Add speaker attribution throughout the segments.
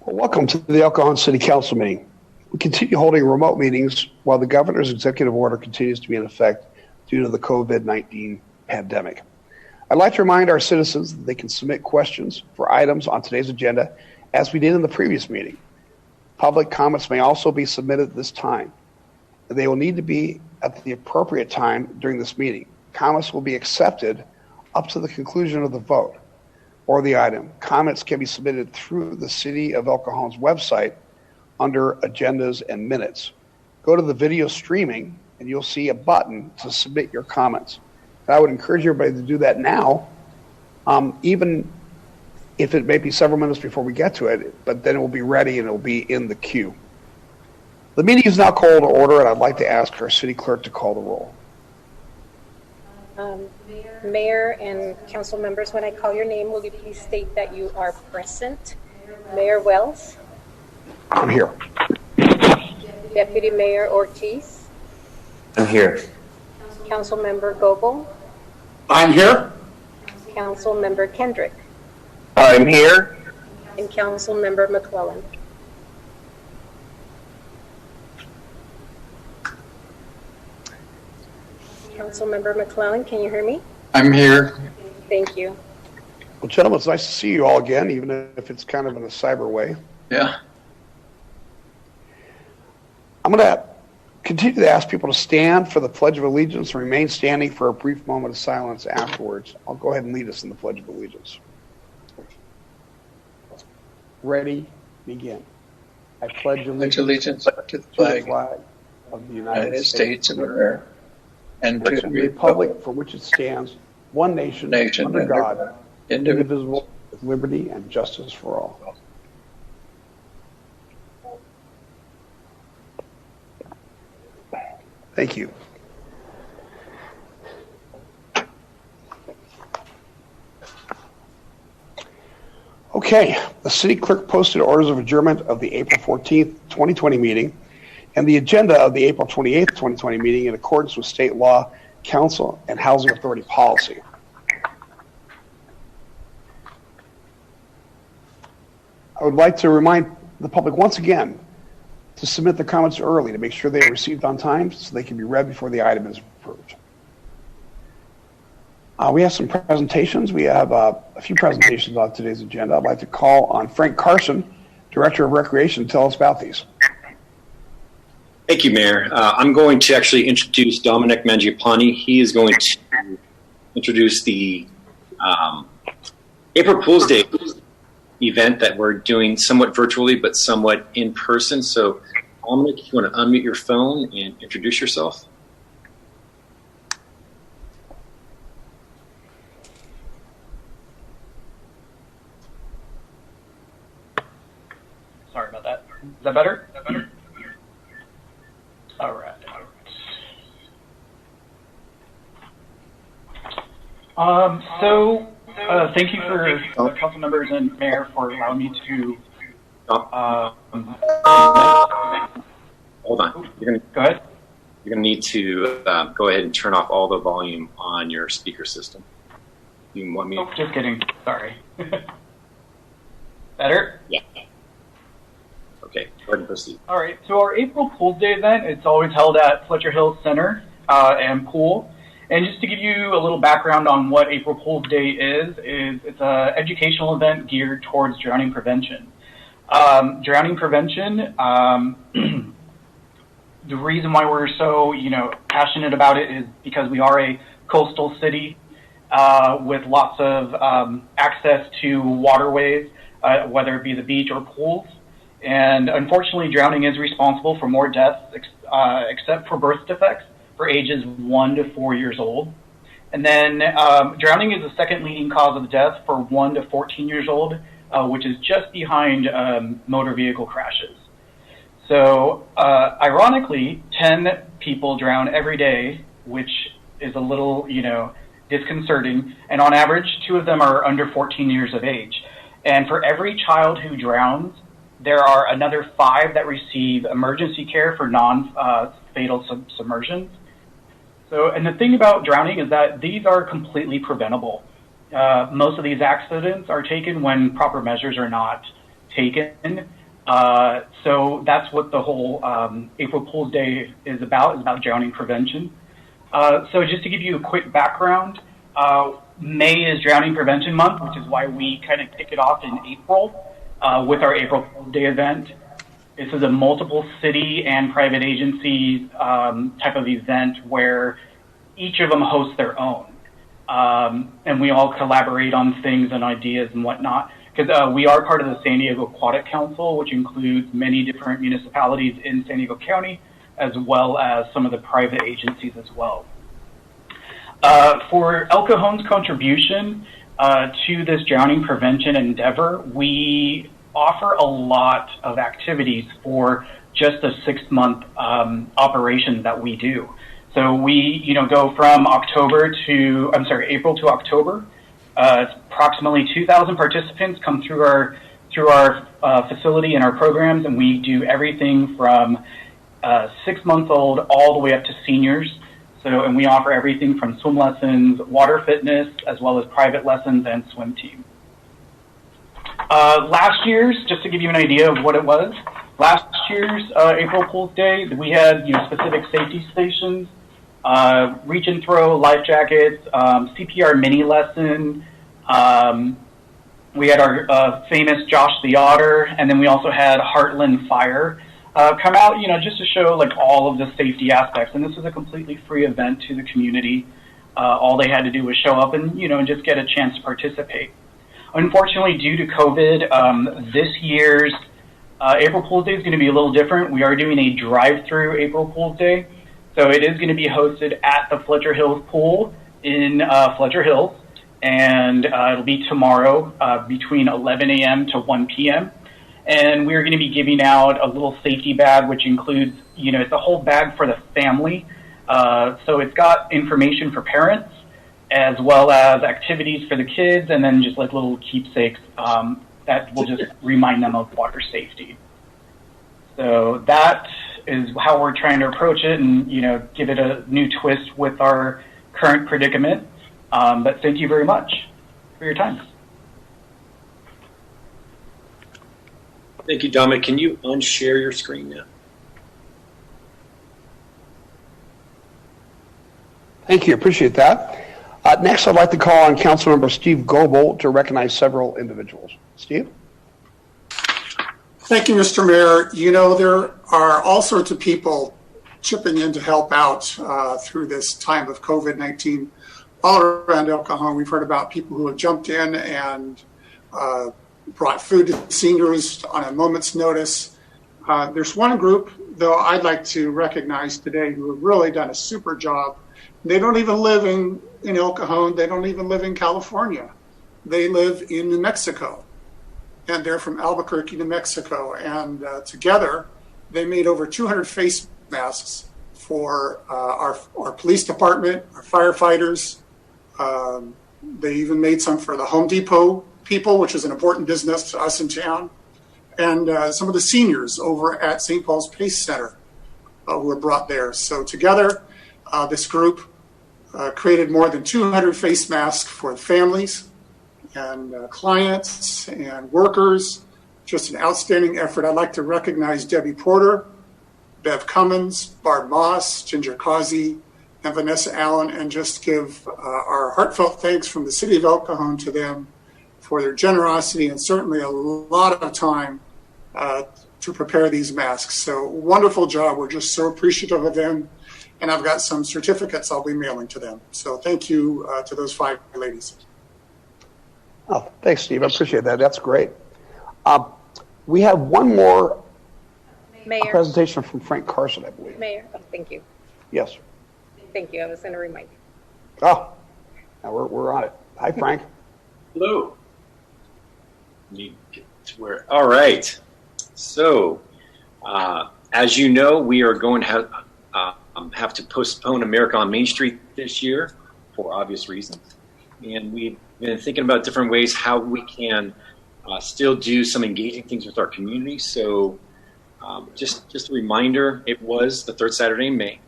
Speaker 1: Well, welcome to the El Cajon City Council meeting. We continue holding remote meetings while the governor's executive order continues to be in effect due to the COVID-19 pandemic. I'd like to remind our citizens that they can submit questions for items on today's agenda as we did in the previous meeting. Public comments may also be submitted at this time. They will need to be at the appropriate time during this meeting. Comments will be accepted up to the conclusion of the vote or the item. Comments can be submitted through the City of El Cajon's website under Agendas and Minutes. Go to the video streaming and you'll see a button to submit your comments. And I would encourage everybody to do that now, even if it may be several minutes before we get to it, but then it will be ready and it will be in the queue. The meeting is now called to order, and I'd like to ask our city clerk to call the roll.
Speaker 2: Mayor and council members, when I call your name, will you please state that you are present? Mayor Wells?
Speaker 1: I'm here.
Speaker 2: Deputy Mayor Ortiz?
Speaker 3: I'm here.
Speaker 2: Councilmember Goebel?
Speaker 3: I'm here.
Speaker 2: Councilmember Kendrick?
Speaker 3: I'm here.
Speaker 2: And Councilmember McClellan? Councilmember McClellan, can you hear me?
Speaker 3: I'm here.
Speaker 2: Thank you.
Speaker 1: Well, gentlemen, it's nice to see you all again, even if it's kind of in a cyber way.
Speaker 3: Yeah.
Speaker 1: I'm going to continue to ask people to stand for the Pledge of Allegiance and remain standing for a brief moment of silence afterwards. I'll go ahead and lead us in the Pledge of Allegiance. Ready, begin. I pledge allegiance
Speaker 3: to the flag
Speaker 1: of the United
Speaker 3: States of America and to
Speaker 1: the republic for which it stands, one nation under God, indivisible, with liberty and justice for all. Thank you. Okay, the city clerk posted orders of adjournment of the April 14th, 2020 meeting and the agenda of the April 28th, 2020 meeting in accordance with state law, council, and housing authority policy. I would like to remind the public once again to submit their comments early to make sure they are received on time so they can be read before the item is approved. We have some presentations. We have a few presentations on today's agenda. I'd like to call on Frank Carson, Director of Recreation, to tell us about these.
Speaker 4: Thank you, Mayor. I'm going to actually introduce Dominic Mangiapane. He is going to introduce the April Fool's Day event that we're doing somewhat virtually but somewhat in person. So, Dominic, if you want to unmute your phone and introduce yourself.
Speaker 5: Sorry about that. Is that better? All right. Thank you for council members and mayor for allowing me to.
Speaker 4: Hold on.
Speaker 5: Go ahead.
Speaker 4: You're going to need to go ahead and turn off all the volume on your speaker system. You want me?
Speaker 5: Oh, just kidding. Sorry. Better?
Speaker 4: Yeah. Okay, go ahead and proceed.
Speaker 5: All right, so our April Fool's Day event, it's always held at Fletcher Hill Center and Pool. And just to give you a little background on what April Fool's Day is it's an educational event geared towards drowning prevention. Drowning prevention, the reason why we're so, passionate about it is because we are a coastal city with lots of access to waterways, whether it be the beach or pools. And unfortunately, drowning is responsible for more deaths, except for birth defects, for ages 1 to 4 years old. And then drowning is the second leading cause of death for 1 to 14 years old, which is just behind motor vehicle crashes. So ironically, 10 people drown every day, which is a little, disconcerting. And on average, 2 of them are under 14 years of age. And for every child who drowns, there are another 5 that receive emergency care for non-fatal submersions. So, and the thing about drowning is that these are completely preventable. Most of these accidents are taken when proper measures are not taken. So that's what the whole April Fool's Day is about drowning prevention. So just to give you a quick background, May is Drowning Prevention Month, which is why we kind of kick it off in April with our April Fool's Day event. This is a multiple city and private agencies type of event where each of them hosts their own. And we all collaborate on things and ideas and whatnot. Because we are part of the San Diego Aquatic Council, which includes many different municipalities in San Diego County, as well as some of the private agencies as well. For El Cajon's contribution to this drowning prevention endeavor, we offer a lot of activities for just a 6-month operation that we do. So we, go from April to October. Approximately 2,000 participants come through our facility and our programs, and we do everything from 6-month-old all the way up to seniors. And we offer everything from swim lessons, water fitness, as well as private lessons and swim team. Last year's, just to give you an idea of what it was, last year's April Fool's Day, we had specific safety stations, reach and throw, life jackets, CPR mini lesson. We had our famous Josh the Otter, and then we also had Heartland Fire come out, just to show all of the safety aspects. And this is a completely free event to the community. All they had to do was show up and just get a chance to participate. Unfortunately, due to COVID, this year's April Fool's Day is going to be a little different. We are doing a drive-through April Fool's Day. So it is going to be hosted at the Fletcher Hills Pool in Fletcher Hills. And it'll be tomorrow between 11 a.m. to 1 p.m. And we're going to be giving out a little safety bag, which includes, it's a whole bag for the family. So it's got information for parents, as well as activities for the kids, and then just little keepsakes that will just remind them of water safety. So that is how we're trying to approach it and, give it a new twist with our current predicament. But thank you very much for your time.
Speaker 4: Thank you, Dominic. Can you unshare your screen now?
Speaker 1: Thank you. Appreciate that. Next, I'd like to call on Councilmember Steve Goebel to recognize several individuals. Steve?
Speaker 6: Thank you, Mr. Mayor. There are all sorts of people chipping in to help out through this time of COVID-19 all around El Cajon. We've heard about people who have jumped in and brought food to seniors on a moment's notice. There's one group, though, I'd like to recognize today who have really done a super job. They don't even live in El Cajon. They don't even live in California. They live in New Mexico. And they're from Albuquerque, New Mexico. And together, they made over 200 face masks for our police department, our firefighters. They even made some for the Home Depot people, which is an important business to us in town. And some of the seniors over at St. Paul's Pace Center who were brought there. So together, this group created more than 200 face masks for families and clients and workers. Just an outstanding effort. I'd like to recognize Debbie Porter, Bev Cummins, Barb Moss, Ginger Causey, and Vanessa Allen, and just give our heartfelt thanks from the city of El Cajon to them for their generosity and certainly a lot of time to prepare these masks. So wonderful job. We're just so appreciative of them. And I've got some certificates I'll be mailing to them. So thank you to those 5 ladies.
Speaker 1: Oh, thanks, Steve. I appreciate that. That's great. We have one more presentation from Frank Carson, I believe.
Speaker 2: Mayor, thank you.
Speaker 1: Yes.
Speaker 2: Thank you. I was going to remind you.
Speaker 1: Oh, now we're on it. Hi, Frank.
Speaker 4: Hello. Need to get to where? All right. So, as you know, we are going to have to postpone America on Main Street this year for obvious reasons. And we've been thinking about different ways how we can still do some engaging things with our community. So just a reminder, it was the third Saturday in May.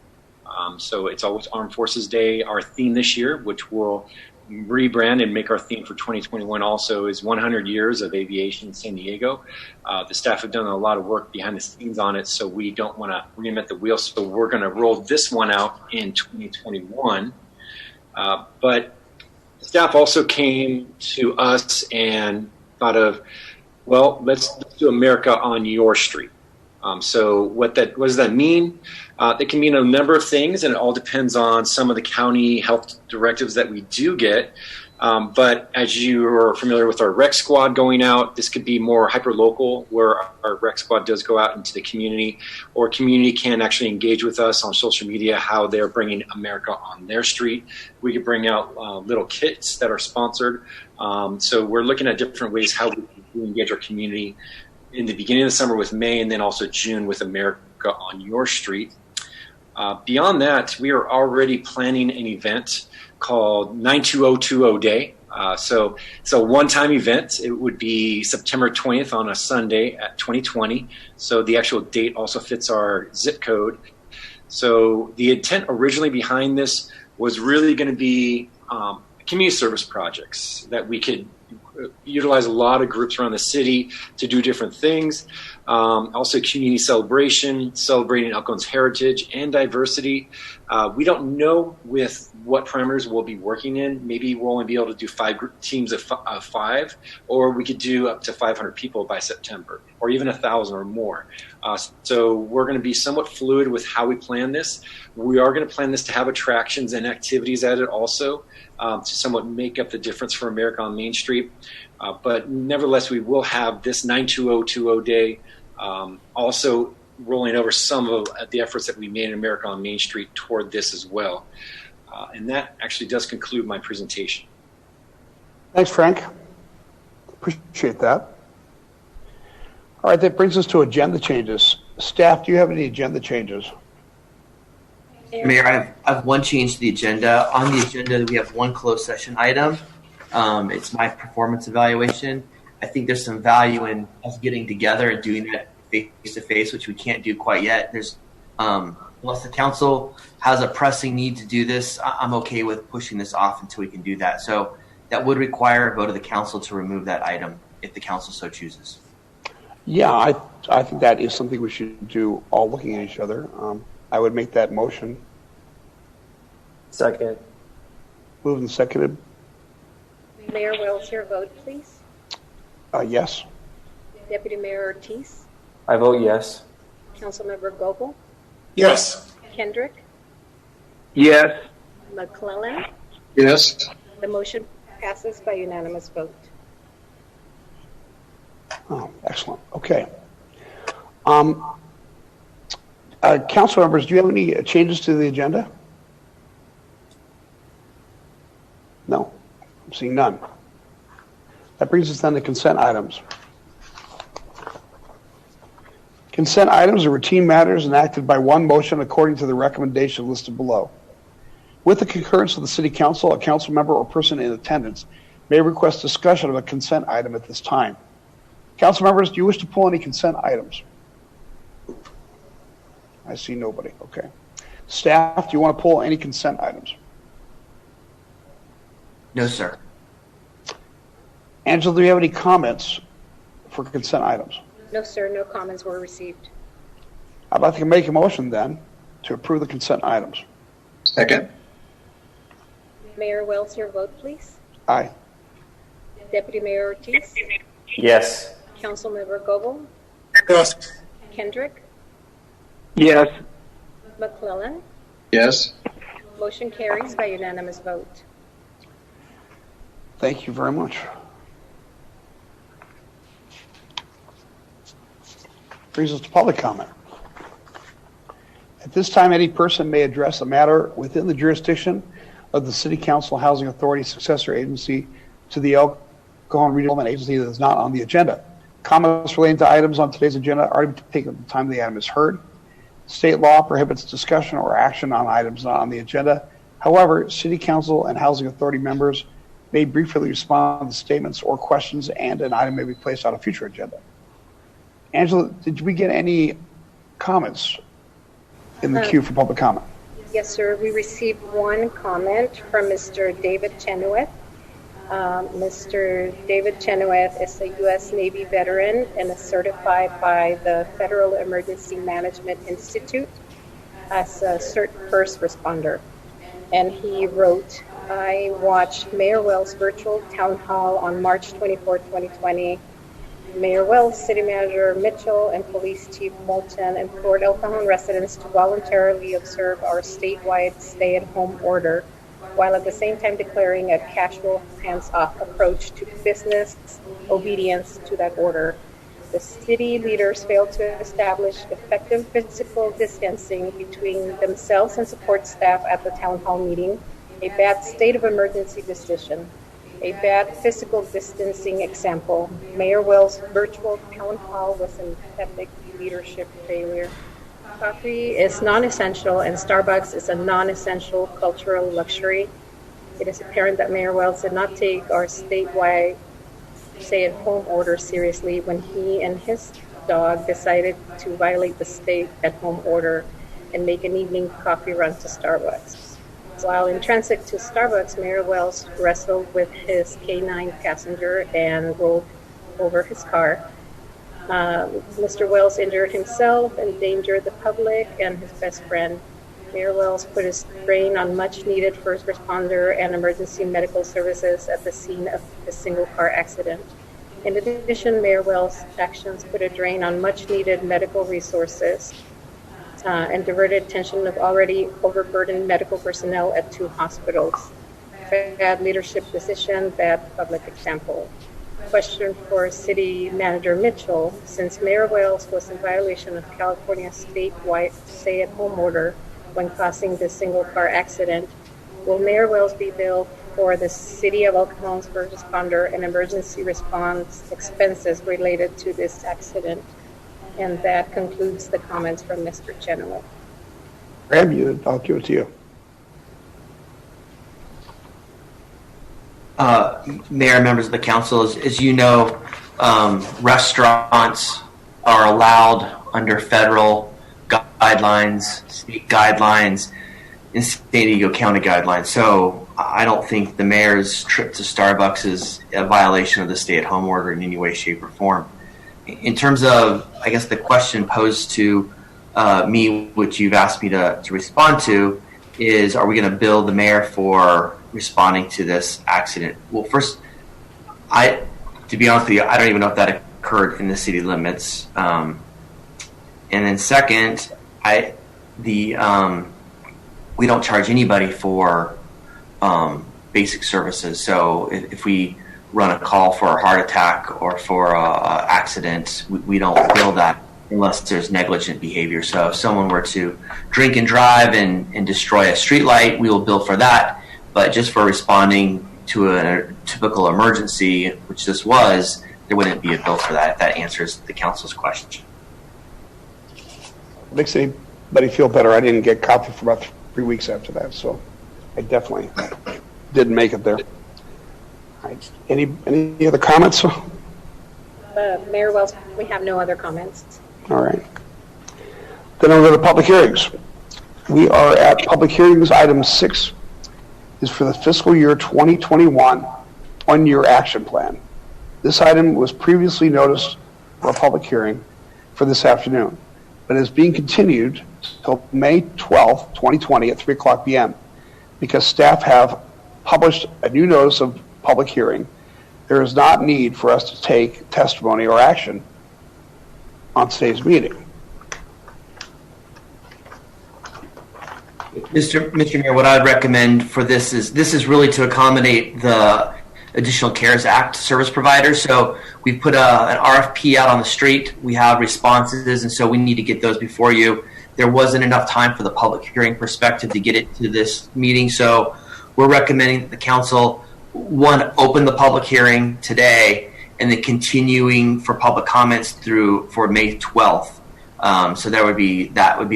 Speaker 4: So it's always Armed Forces Day, our theme this year, which will rebrand and make our theme for 2021 also is 100 years of aviation in San Diego. The staff have done a lot of work behind the scenes on it, so we don't want to reinvent the wheel. So we're going to roll this one out in 2021. But staff also came to us and thought of, well, let's do America on your street. So what does that mean? That can mean a number of things, and it all depends on some of the county health directives that we do get. But as you are familiar with our rec squad going out, this could be more hyper-local, where our rec squad does go out into the community, or community can actually engage with us on social media, how they're bringing America on their street. We could bring out little kits that are sponsored. So we're looking at different ways how we can engage our community in the beginning of the summer with May, and then also June with America on your street. Beyond that, we are already planning an event called 92020 Day. So it's a one-time event. It would be September 20th on a Sunday at 2020. So the actual date also fits our zip code. So the intent originally behind this was really going to be community service projects that we could utilize a lot of groups around the city to do different things. Also community celebration, celebrating El Cajon's heritage and diversity. We don't know with what parameters we'll be working in. Maybe we'll only be able to do teams of five, or we could do up to 500 people by September, or even 1,000 or more. So we're going to be somewhat fluid with how we plan this. We are going to plan this to have attractions and activities at it also, to somewhat make up the difference for America on Main Street. But nevertheless, we will have this 92020 Day also rolling over some of the efforts that we made in America on Main Street toward this as well. And that actually does conclude my presentation.
Speaker 1: Thanks, Frank. Appreciate that. All right, that brings us to agenda changes. Staff, do you have any agenda changes?
Speaker 7: Mayor, I have one change to the agenda. On the agenda, we have one closed session item. It's my performance evaluation. I think there's some value in us getting together and doing that face to face, which we can't do quite yet. There's unless the council has a pressing need to do this, I'm okay with pushing this off until we can do that. So that would require a vote of the council to remove that item if the council so chooses.
Speaker 1: Yeah, I think that is something we should do, all looking at each other. I would make that motion.
Speaker 8: Second.
Speaker 1: Moved and seconded.
Speaker 2: Mayor Wells, your vote, please.
Speaker 1: Yes.
Speaker 2: Deputy Mayor Ortiz.
Speaker 8: I vote yes.
Speaker 2: Councilmember Goebel.
Speaker 6: Yes.
Speaker 2: Kendrick.
Speaker 3: Yes.
Speaker 2: McClellan.
Speaker 3: Yes.
Speaker 2: The motion passes by unanimous vote.
Speaker 1: Oh, excellent. Okay. Council members, do you have any changes to the agenda? No, I'm seeing none. That brings us then to consent items. Consent items are routine matters enacted by one motion according to the recommendation listed below. With the concurrence of the City Council, a council member or person in attendance may request discussion of a consent item at this time. Council members, do you wish to pull any consent items? I see nobody. Okay. Staff, do you want to pull any consent items?
Speaker 7: No, sir.
Speaker 1: Angela, do you have any comments for consent items?
Speaker 2: No, sir, no comments were received.
Speaker 1: I'd like to make a motion then to approve the consent items.
Speaker 3: Second.
Speaker 2: Mayor Wells, your vote, please.
Speaker 1: Aye.
Speaker 2: Deputy Mayor Ortiz.
Speaker 8: Yes.
Speaker 2: Councilmember Goebel.
Speaker 6: Yes.
Speaker 2: Kendrick.
Speaker 3: Yes.
Speaker 2: McClellan.
Speaker 3: Yes.
Speaker 2: Motion carries by unanimous vote.
Speaker 1: Thank you very much. Brings us to public comment. At this time, any person may address a matter within the jurisdiction of the City Council Housing Authority successor agency to the El Cajon Redevelopment Agency that is not on the agenda. Comments relating to items on today's agenda are to be taken at the time the item is heard. State law prohibits discussion or action on items not on the agenda. However, City Council and Housing Authority members may briefly respond to statements or questions, and an item may be placed on a future agenda. Angela, did we get any comments in the queue for public comment?
Speaker 2: Yes, sir. We received one comment from Mr. David Chenoweth. Mr. David Chenoweth is a U.S. Navy veteran and is certified by the Federal Emergency Management Institute as a CERT first responder. And he wrote, I watched Mayor Wells' virtual town hall on March 24, 2020. Mayor Wells, City Manager Mitchell, and Police Chief Moulton implored El Cajon residents to voluntarily observe our statewide stay-at-home order, while at the same time declaring a casual, hands-off approach to business obedience to that order. The city leaders failed to establish effective physical distancing between themselves and support staff at the town hall meeting, a bad state of emergency decision, a bad physical distancing example. Mayor Wells' virtual town hall was an epic leadership failure. Coffee is non-essential and Starbucks is a non-essential cultural luxury. It is apparent that Mayor Wells did not take our statewide stay-at-home order seriously when he and his dog decided to violate the stay-at-home order and make an evening coffee run to Starbucks. While in transit to Starbucks, Mayor Wells wrestled with his canine passenger and rolled over his car. Mr. Wells injured himself, endangered the public and his best friend. Mayor Wells put a strain on much-needed first responder and emergency medical services at the scene of the single-car accident. In addition, Mayor Wells' actions put a drain on much-needed medical resources and diverted attention of already overburdened medical personnel at 2 hospitals. Bad leadership decision, bad public example. Question for City Manager Mitchell: since Mayor Wells was in violation of California's statewide stay-at-home order when causing this single-car accident, will Mayor Wells be billed for the City of El Cajon's first responder and emergency response expenses related to this accident? And that concludes the comments from Mr. Chenoweth.
Speaker 1: Graham, I'll give it to you.
Speaker 7: Mayor, members of the council, as you know, restaurants are allowed under federal guidelines, state guidelines, and San Diego County guidelines. So I don't think the mayor's trip to Starbucks is a violation of the stay-at-home order in any way, shape, or form. In terms of, I guess, the question posed to me, which you've asked me to respond to, is, are we going to bill the mayor for responding to this accident? Well, first, to be honest with you, I don't even know if that occurred in the city limits. And then second, we don't charge anybody for basic services. So if we run a call for a heart attack or for a accident, we don't bill that unless there's negligent behavior. So if someone were to drink and drive and destroy a street light, we will bill for that. But just for responding to a typical emergency, which this was, there wouldn't be a bill for that, if that answers the council's question.
Speaker 1: Makes anybody feel better. I didn't get coffee for about 3 weeks after that, so I definitely didn't make it there. All right. Any other comments?
Speaker 2: Mayor Wells, we have no other comments.
Speaker 1: All right. Then over to public hearings. We are at public hearings. Item 6 is for the fiscal year 2021 one-year action plan. This item was previously noticed for a public hearing for this afternoon, but is being continued until May 12th, 2020 at 3 o'clock p.m. because staff have published a new notice of public hearing. There is not need for us to take testimony or action on today's meeting.
Speaker 7: Mr. Mayor, what I'd recommend for this is really to accommodate the additional CARES Act service providers. So we've put an RFP out on the street. We have responses, and so we need to get those before you. There wasn't enough time for the public hearing perspective to get it to this meeting. So we're recommending that the council, one, open the public hearing today, and then continuing for public comments for May 12th. So that would be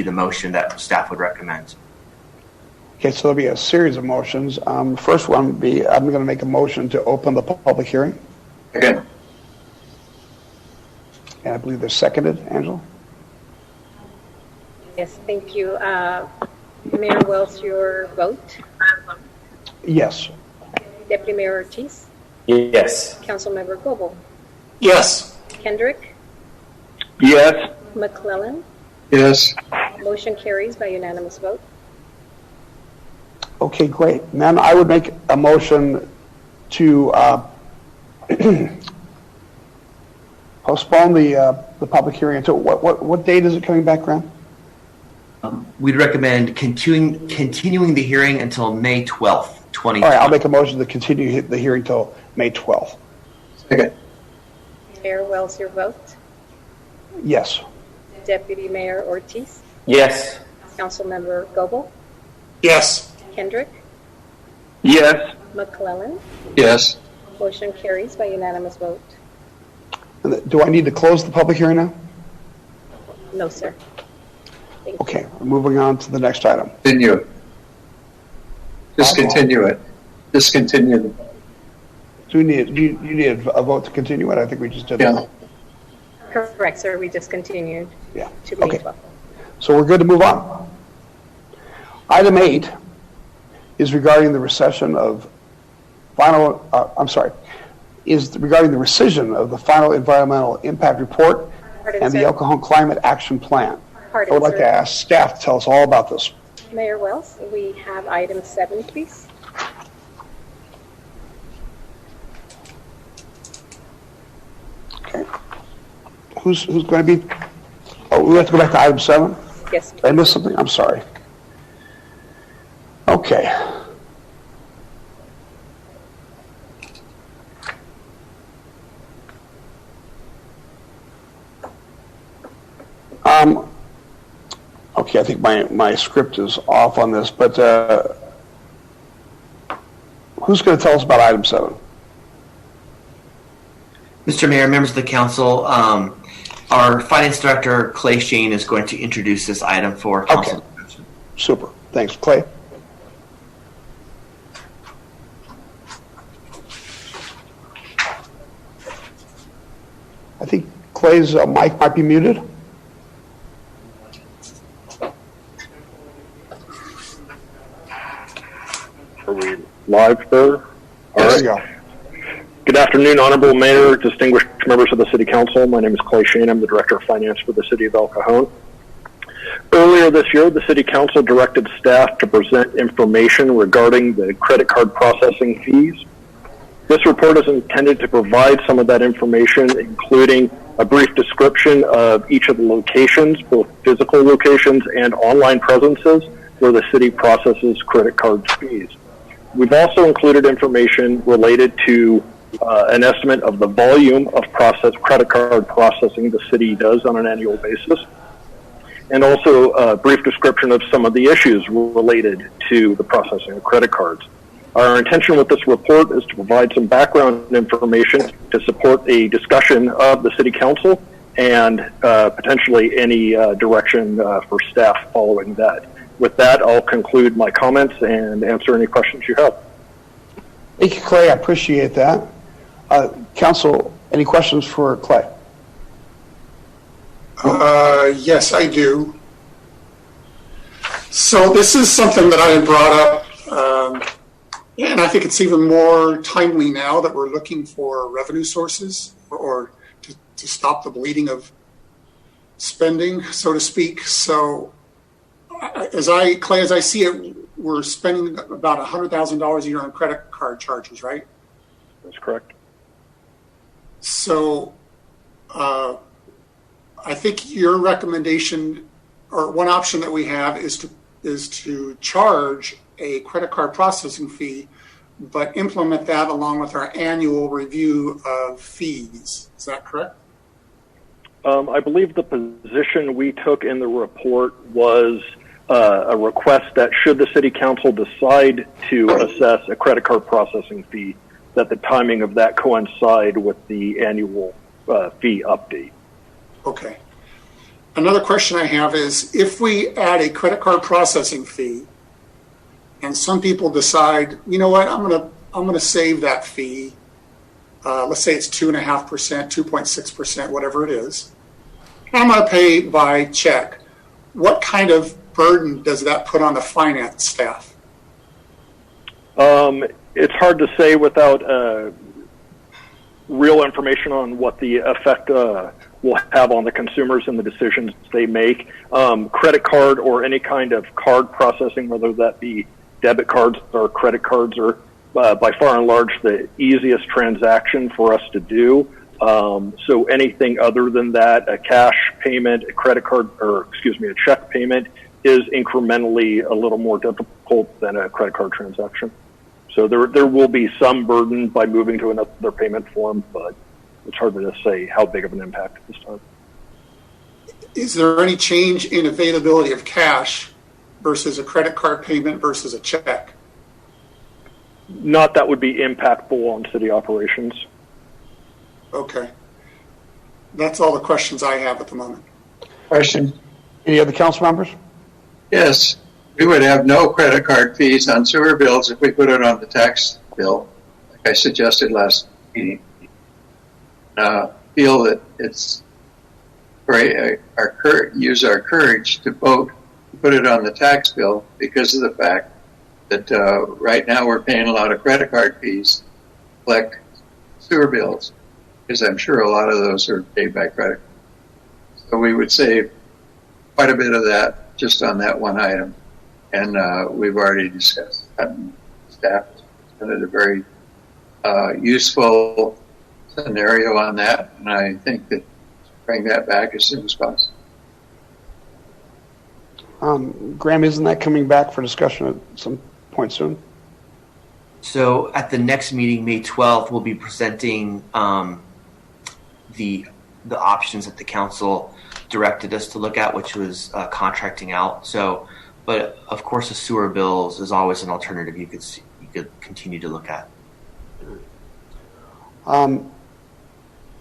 Speaker 7: the motion that staff would recommend.
Speaker 1: Okay, so there'll be a series of motions. The first one would be, I'm going to make a motion to open the public hearing.
Speaker 3: Okay.
Speaker 1: And I believe they're seconded, Angela?
Speaker 2: Yes, thank you. Mayor Wells, your vote?
Speaker 1: Yes.
Speaker 2: Deputy Mayor Ortiz?
Speaker 8: Yes.
Speaker 2: Councilmember Goebel,
Speaker 6: Yes.
Speaker 2: Kendrick,
Speaker 3: Yes.
Speaker 2: McClellan.
Speaker 3: Yes.
Speaker 2: Motion carries by unanimous vote.
Speaker 1: Okay, great. Then I would make a motion to postpone the public hearing until, what date is it coming back, Graham?
Speaker 7: We'd recommend continuing the hearing until May 12th, 2020.
Speaker 1: All right, I'll make a motion to continue the hearing till May 12th.
Speaker 3: Second.
Speaker 2: Mayor Wells, your vote.
Speaker 1: Yes.
Speaker 2: Deputy Mayor Ortiz,
Speaker 8: Yes.
Speaker 2: Councilmember Goebel,
Speaker 6: Yes.
Speaker 2: Kendrick,
Speaker 3: Yes.
Speaker 2: McClellan.
Speaker 3: Yes.
Speaker 2: Motion carries by unanimous vote.
Speaker 1: Do I need to close the public hearing now?
Speaker 2: No, sir. Thank you.
Speaker 1: Okay, we're moving on to the next item.
Speaker 3: Continue. Discontinue it. Discontinue.
Speaker 1: Do you need a vote to continue it? I think we just did that.
Speaker 2: Correct, sir. We discontinued
Speaker 1: Yeah.
Speaker 2: to May
Speaker 1: Okay.
Speaker 2: 12th.
Speaker 1: So we're good to move on. Item 8 is regarding the recession of is regarding the rescission of the final environmental impact report
Speaker 2: Pardon,
Speaker 1: and the
Speaker 2: sir.
Speaker 1: El Cajon Climate Action Plan. I
Speaker 2: Pardon,
Speaker 1: would like
Speaker 2: sir.
Speaker 1: to ask staff to tell us all about this.
Speaker 2: Mayor Wells, we have item 7, please.
Speaker 1: Okay. Who's going to be? Oh, we have to go back to item 7?
Speaker 2: Yes,
Speaker 1: Did I miss something? I'm sorry. Okay. Okay, I think my script is off on this, but who's going to tell us about item 7?
Speaker 7: Mr. Mayor, members of the council, our finance director, Clay Shane, is going to introduce this item for council.
Speaker 1: Okay. Super. Thanks, Clay. I think Clay's mic might be muted.
Speaker 9: Are we live, sir?
Speaker 1: There you go.
Speaker 9: Good afternoon, Honorable Mayor, distinguished members of the City Council. My name is Clay Shane. I'm the Director of Finance for the City of El Cajon. Earlier this year, the City Council directed staff to present information regarding the credit card processing fees. This report is intended to provide some of that information, including a brief description of each of the locations, both physical locations and online presences, where the city processes credit card fees. We've also included information related to an estimate of the volume of credit card processing the city does on an annual basis, and also a brief description of some of the issues related to the processing of credit cards. Our intention with this report is to provide some background information to support a discussion of the City Council and potentially any direction for staff following that. With that, I'll conclude my comments and answer any questions you have.
Speaker 1: Thank you, Clay. I appreciate that. Council, any questions for Clay?
Speaker 6: Yes, I do. So this is something that I had brought up, and I think it's even more timely now that we're looking for revenue sources or to stop the bleeding of spending, so to speak. So Clay, as I see it, we're spending about $100,000 a year on credit card charges, right?
Speaker 9: That's correct.
Speaker 6: So I think your recommendation, or one option that we have, is to charge a credit card processing fee, but implement that along with our annual review of fees. Is that correct?
Speaker 9: I believe the position we took in the report was a request that should the City Council decide to assess a credit card processing fee, that the timing of that coincide with the annual fee update.
Speaker 6: Okay. Another question I have is, if we add a credit card processing fee, and some people decide, you know what, I'm gonna save that fee. Let's say it's 2.5%, 2.6%, whatever it is. I'm gonna pay by check. What kind of burden does that put on the finance staff?
Speaker 9: It's hard to say without real information on what the effect will have on the consumers and the decisions they make. Credit card or any kind of card processing, whether that be debit cards or credit cards, are by far and large the easiest transaction for us to do. So anything other than that, a cash payment, a credit card, or excuse me, a check payment is incrementally a little more difficult than a credit card transaction. So there will be some burden by moving to another payment form, but it's hard to say how big of an impact at this time.
Speaker 6: Is there any change in availability of cash versus a credit card payment versus a check?
Speaker 9: Not that would be impactful on city operations.
Speaker 6: Okay. That's all the questions I have at the moment.
Speaker 3: Question.
Speaker 1: Any other council members?
Speaker 3: Yes, we would have no credit card fees on sewer bills if we put it on the tax bill, like I suggested last meeting. Feel that it's use our courage to vote to put it on the tax bill because of the fact that right now we're paying a lot of credit card fees to collect sewer bills, because I'm sure a lot of those are paid by credit. So we would save quite a bit of that just on that one item. And we've already discussed that. And staff has presented a very useful scenario on that, and I think that bring that back as soon as possible.
Speaker 1: Graham, isn't that coming back for discussion at some point soon?
Speaker 7: So at the next meeting, May 12th, we'll be presenting the options that the council directed us to look at, which was contracting out. So, but of course, the sewer bills is always an alternative you could continue to look at.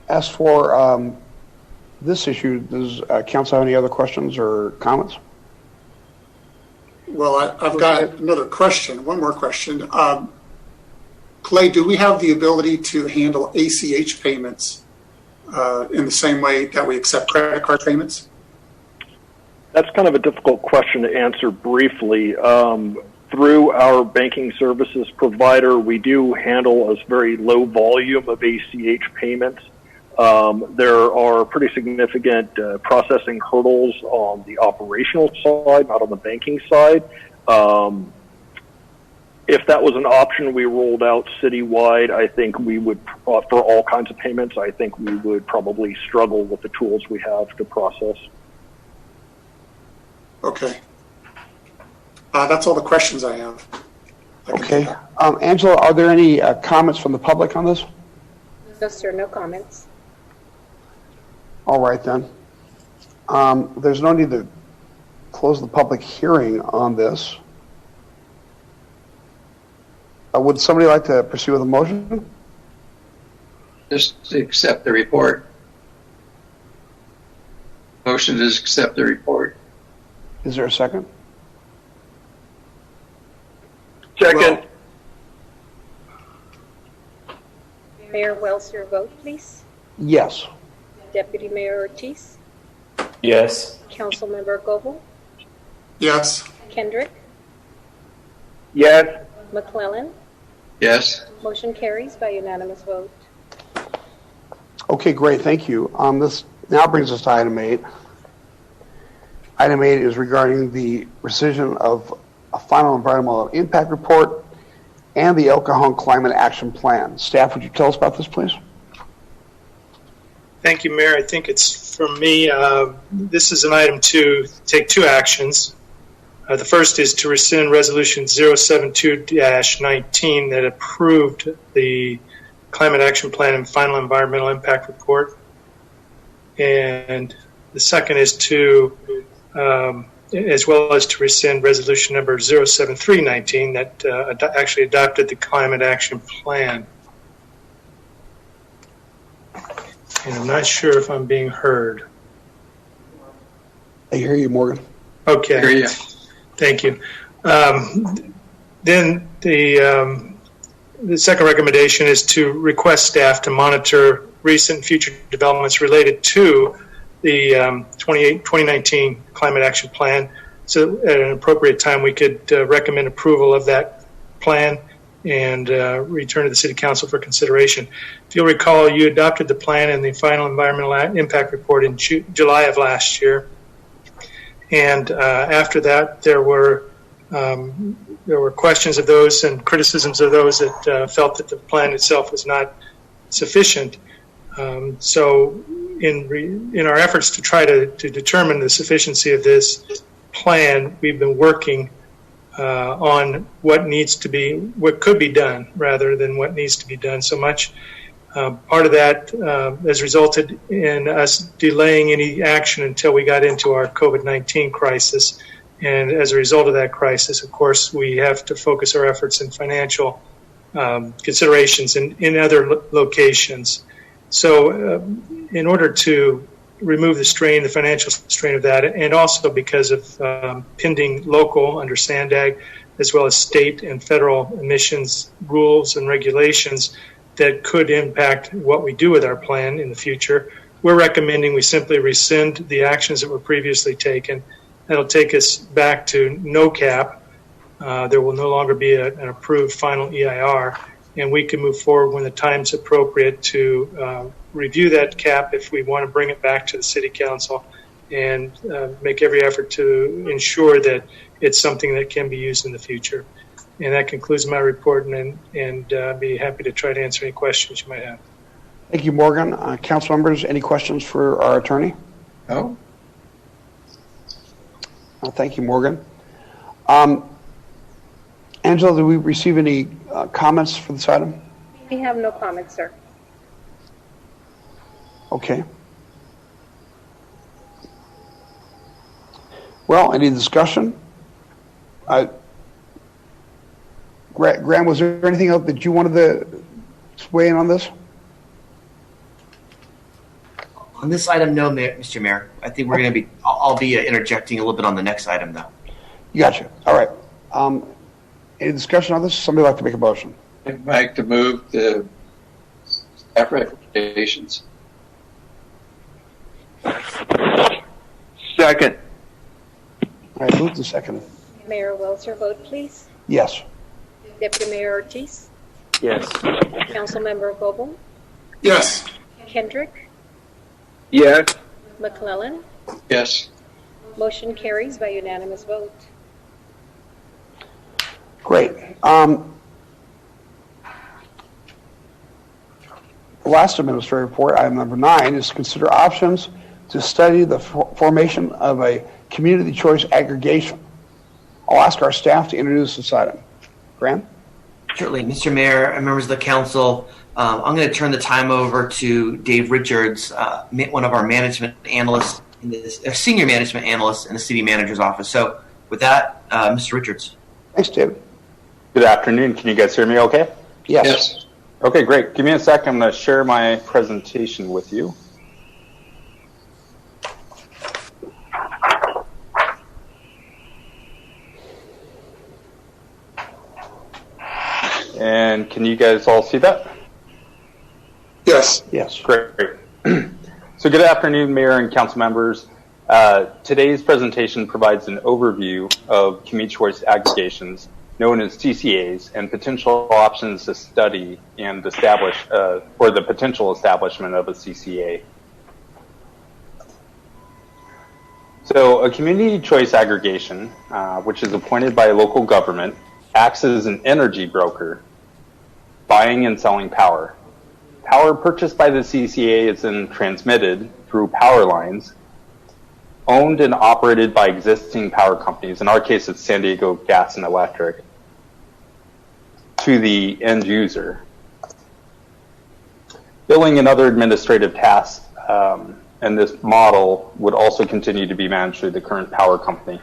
Speaker 1: As for this issue, does council have any other questions or comments?
Speaker 6: Well, I've got another question, one more question. Clay, do we have the ability to handle ACH payments in the same way that we accept credit card payments?
Speaker 9: That's kind of a difficult question to answer briefly. Through our banking services provider, we do handle a very low volume of ACH payments. There are pretty significant processing hurdles on the operational side, not on the banking side. If that was an option we rolled out citywide, I think we would, for all kinds of payments, I think we would probably struggle with the tools we have to process.
Speaker 6: Okay. That's all the questions I have.
Speaker 1: Okay. Angela, are there any comments from the public on this?
Speaker 2: No, sir, no comments.
Speaker 1: All right, then. There's no need to close the public hearing on this. Would somebody like to proceed with a motion?
Speaker 3: Just to accept the report. Motion to accept the report.
Speaker 1: Is there a second?
Speaker 9: Second.
Speaker 2: Mayor Wells, your vote, please.
Speaker 1: Yes.
Speaker 2: Deputy Mayor Ortiz.
Speaker 8: Yes.
Speaker 2: Councilmember Goebel.
Speaker 6: Yes.
Speaker 2: Kendrick.
Speaker 9: Yes.
Speaker 2: McClellan.
Speaker 3: Yes.
Speaker 2: Motion carries by unanimous vote.
Speaker 1: Okay, great. Thank you. This now brings us to item 8. Item 8 is regarding the rescission of a final environmental impact report and the El Cajon Climate Action Plan. Staff, would you tell us about this, please?
Speaker 10: Thank you, Mayor. I think it's from me. This is an item to take 2 actions. The first is to rescind Resolution 072-19 that approved the Climate Action Plan and Final Environmental Impact Report. And the second is to, as well as to rescind Resolution number 073-19 that actually adopted the Climate Action Plan. And I'm not sure if I'm being heard.
Speaker 1: I hear you, Morgan.
Speaker 10: Okay.
Speaker 3: Hear you.
Speaker 10: Thank you. Then the second recommendation is to request staff to monitor recent and future developments related to the 2019 Climate Action Plan. So at an appropriate time, we could recommend approval of that plan and return to the City Council for consideration. If you'll recall, you adopted the plan and the final environmental impact report in July of last year. And after that, there were questions of those and criticisms of those that felt that the plan itself was not sufficient. So in our efforts to try to determine the sufficiency of this plan, we've been working on what could be done rather than what needs to be done so much. Part of that has resulted in us delaying any action until we got into our COVID-19 crisis. And as a result of that crisis, of course, we have to focus our efforts in financial considerations in other locations. So in order to remove the financial strain of that, and also because of pending local under SANDAG, as well as state and federal emissions rules and regulations that could impact what we do with our plan in the future, we're recommending we simply rescind the actions that were previously taken. That'll take us back to no cap. There will no longer be an approved final EIR, and we can move forward when the time's appropriate to review that cap if we want to bring it back to the City Council and make every effort to ensure that it's something that can be used in the future. And that concludes my report, and be happy to try to answer any questions you might have.
Speaker 1: Thank you, Morgan. Council members, any questions for our attorney?
Speaker 3: No.
Speaker 1: Thank you, Morgan. Angela, did we receive any comments for this item?
Speaker 2: We have no comments, sir.
Speaker 1: Okay. Well, any discussion? Graham, was there anything else that you wanted to weigh in on this?
Speaker 7: On this item, no, Mr. Mayor. I think we're going to be, I'll be interjecting a little bit on the next item, though.
Speaker 1: Gotcha. All right. Any discussion on this? Somebody like to make a motion?
Speaker 3: I'd like to move the staff recommendations.
Speaker 9: Second.
Speaker 1: All right, move to second.
Speaker 2: Mayor Welzer, vote please.
Speaker 1: Yes.
Speaker 2: Deputy Mayor Ortiz.
Speaker 8: Yes.
Speaker 2: Councilmember Goebel.
Speaker 6: Yes.
Speaker 2: Kendrick.
Speaker 9: Yes.
Speaker 2: McClellan.
Speaker 3: Yes.
Speaker 2: Motion carries by unanimous vote.
Speaker 1: Great. The last administrative report, item number 9, is to consider options to study the formation of a community choice aggregation. I'll ask our staff to introduce this item. Graham?
Speaker 7: Certainly, Mr. Mayor and members of the council, I'm going to turn the time over to Dave Richards, one of our management analysts, senior management analysts in the city manager's office. So with that, Mr. Richards.
Speaker 1: Thanks, David.
Speaker 11: Good afternoon. Can you guys hear me okay?
Speaker 1: Yes.
Speaker 3: Yes.
Speaker 11: Okay, great. Give me a sec. I'm going to share my presentation with you. And can you guys all see that?
Speaker 6: Yes.
Speaker 1: Yes.
Speaker 11: Great. So good afternoon, Mayor and council members. Today's presentation provides an overview of community choice aggregations, known as CCAs, and potential options to study and establish, or the potential establishment of a CCA. So a community choice aggregation, which is appointed by a local government, acts as an energy broker, buying and selling power. Power purchased by the CCA is then transmitted through power lines, owned and operated by existing power companies. In our case, it's San Diego Gas and Electric, to the end user. Billing and other administrative tasks in this model would also continue to be managed through the current power company.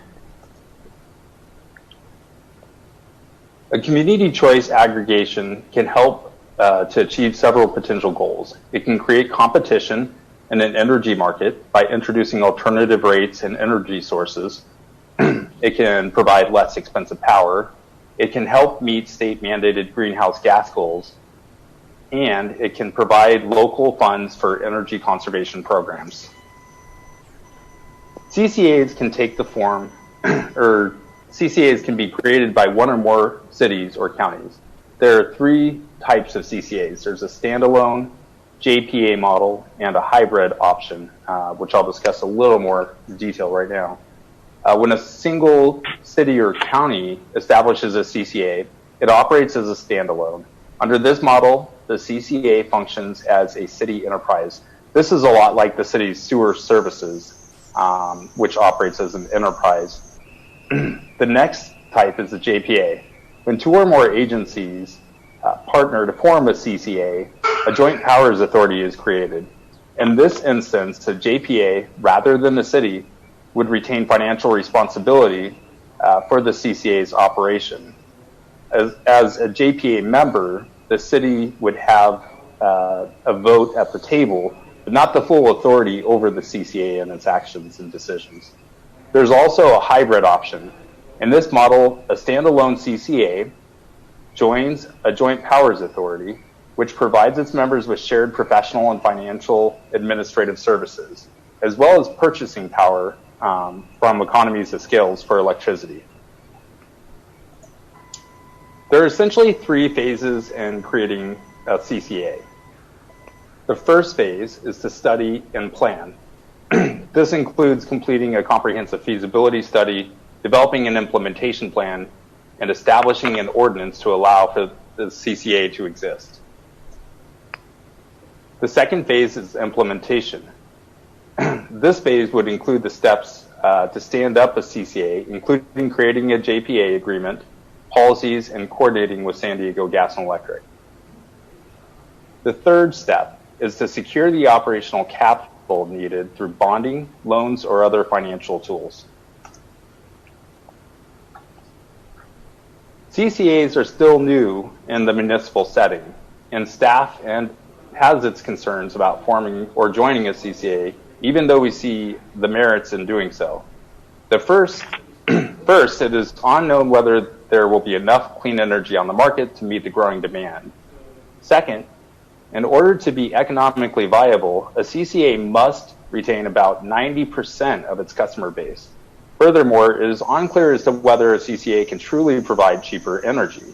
Speaker 11: A community choice aggregation can help to achieve several potential goals. It can create competition in an energy market by introducing alternative rates and energy sources. It can provide less expensive power. It can help meet state-mandated greenhouse gas goals. And it can provide local funds for energy conservation programs. CCAs can take the form, or CCAs can be created by one or more cities or counties. there are three types of CCAs. There's a standalone, JPA model, and a hybrid option, which I'll discuss a little more in detail right now. When a single city or county establishes a CCA, it operates as a standalone. Under this model, the CCA functions as a city enterprise. This is a lot like the city's sewer services, which operates as an enterprise. The next type is the JPA. When two or more agencies partner to form a CCA, a joint powers authority is created. In this instance, the JPA, rather than the city, would retain financial responsibility for the CCA's operation. As a JPA member, the city would have a vote at the table, but not the full authority over the CCA and its actions and decisions. There's also a hybrid option. In this model, a standalone CCA joins a joint powers authority, which provides its members with shared professional and financial administrative services, as well as purchasing power from economies of scale for electricity. There are essentially three phases in creating a CCA. The first phase is to study and plan. This includes completing a comprehensive feasibility study, developing an implementation plan, and establishing an ordinance to allow for the CCA to exist. The second phase is implementation. This phase would include the steps to stand up a CCA, including creating a JPA agreement, policies, and coordinating with San Diego Gas and Electric. The third step is to secure the operational capital needed through bonding, loans, or other financial tools. CCAs are still new in the municipal setting, and staff has its concerns about forming or joining a CCA, even though we see the merits in doing so. First, it is unknown whether there will be enough clean energy on the market to meet the growing demand. Second, in order to be economically viable, a CCA must retain about 90% of its customer base. Furthermore, it is unclear as to whether a CCA can truly provide cheaper energy.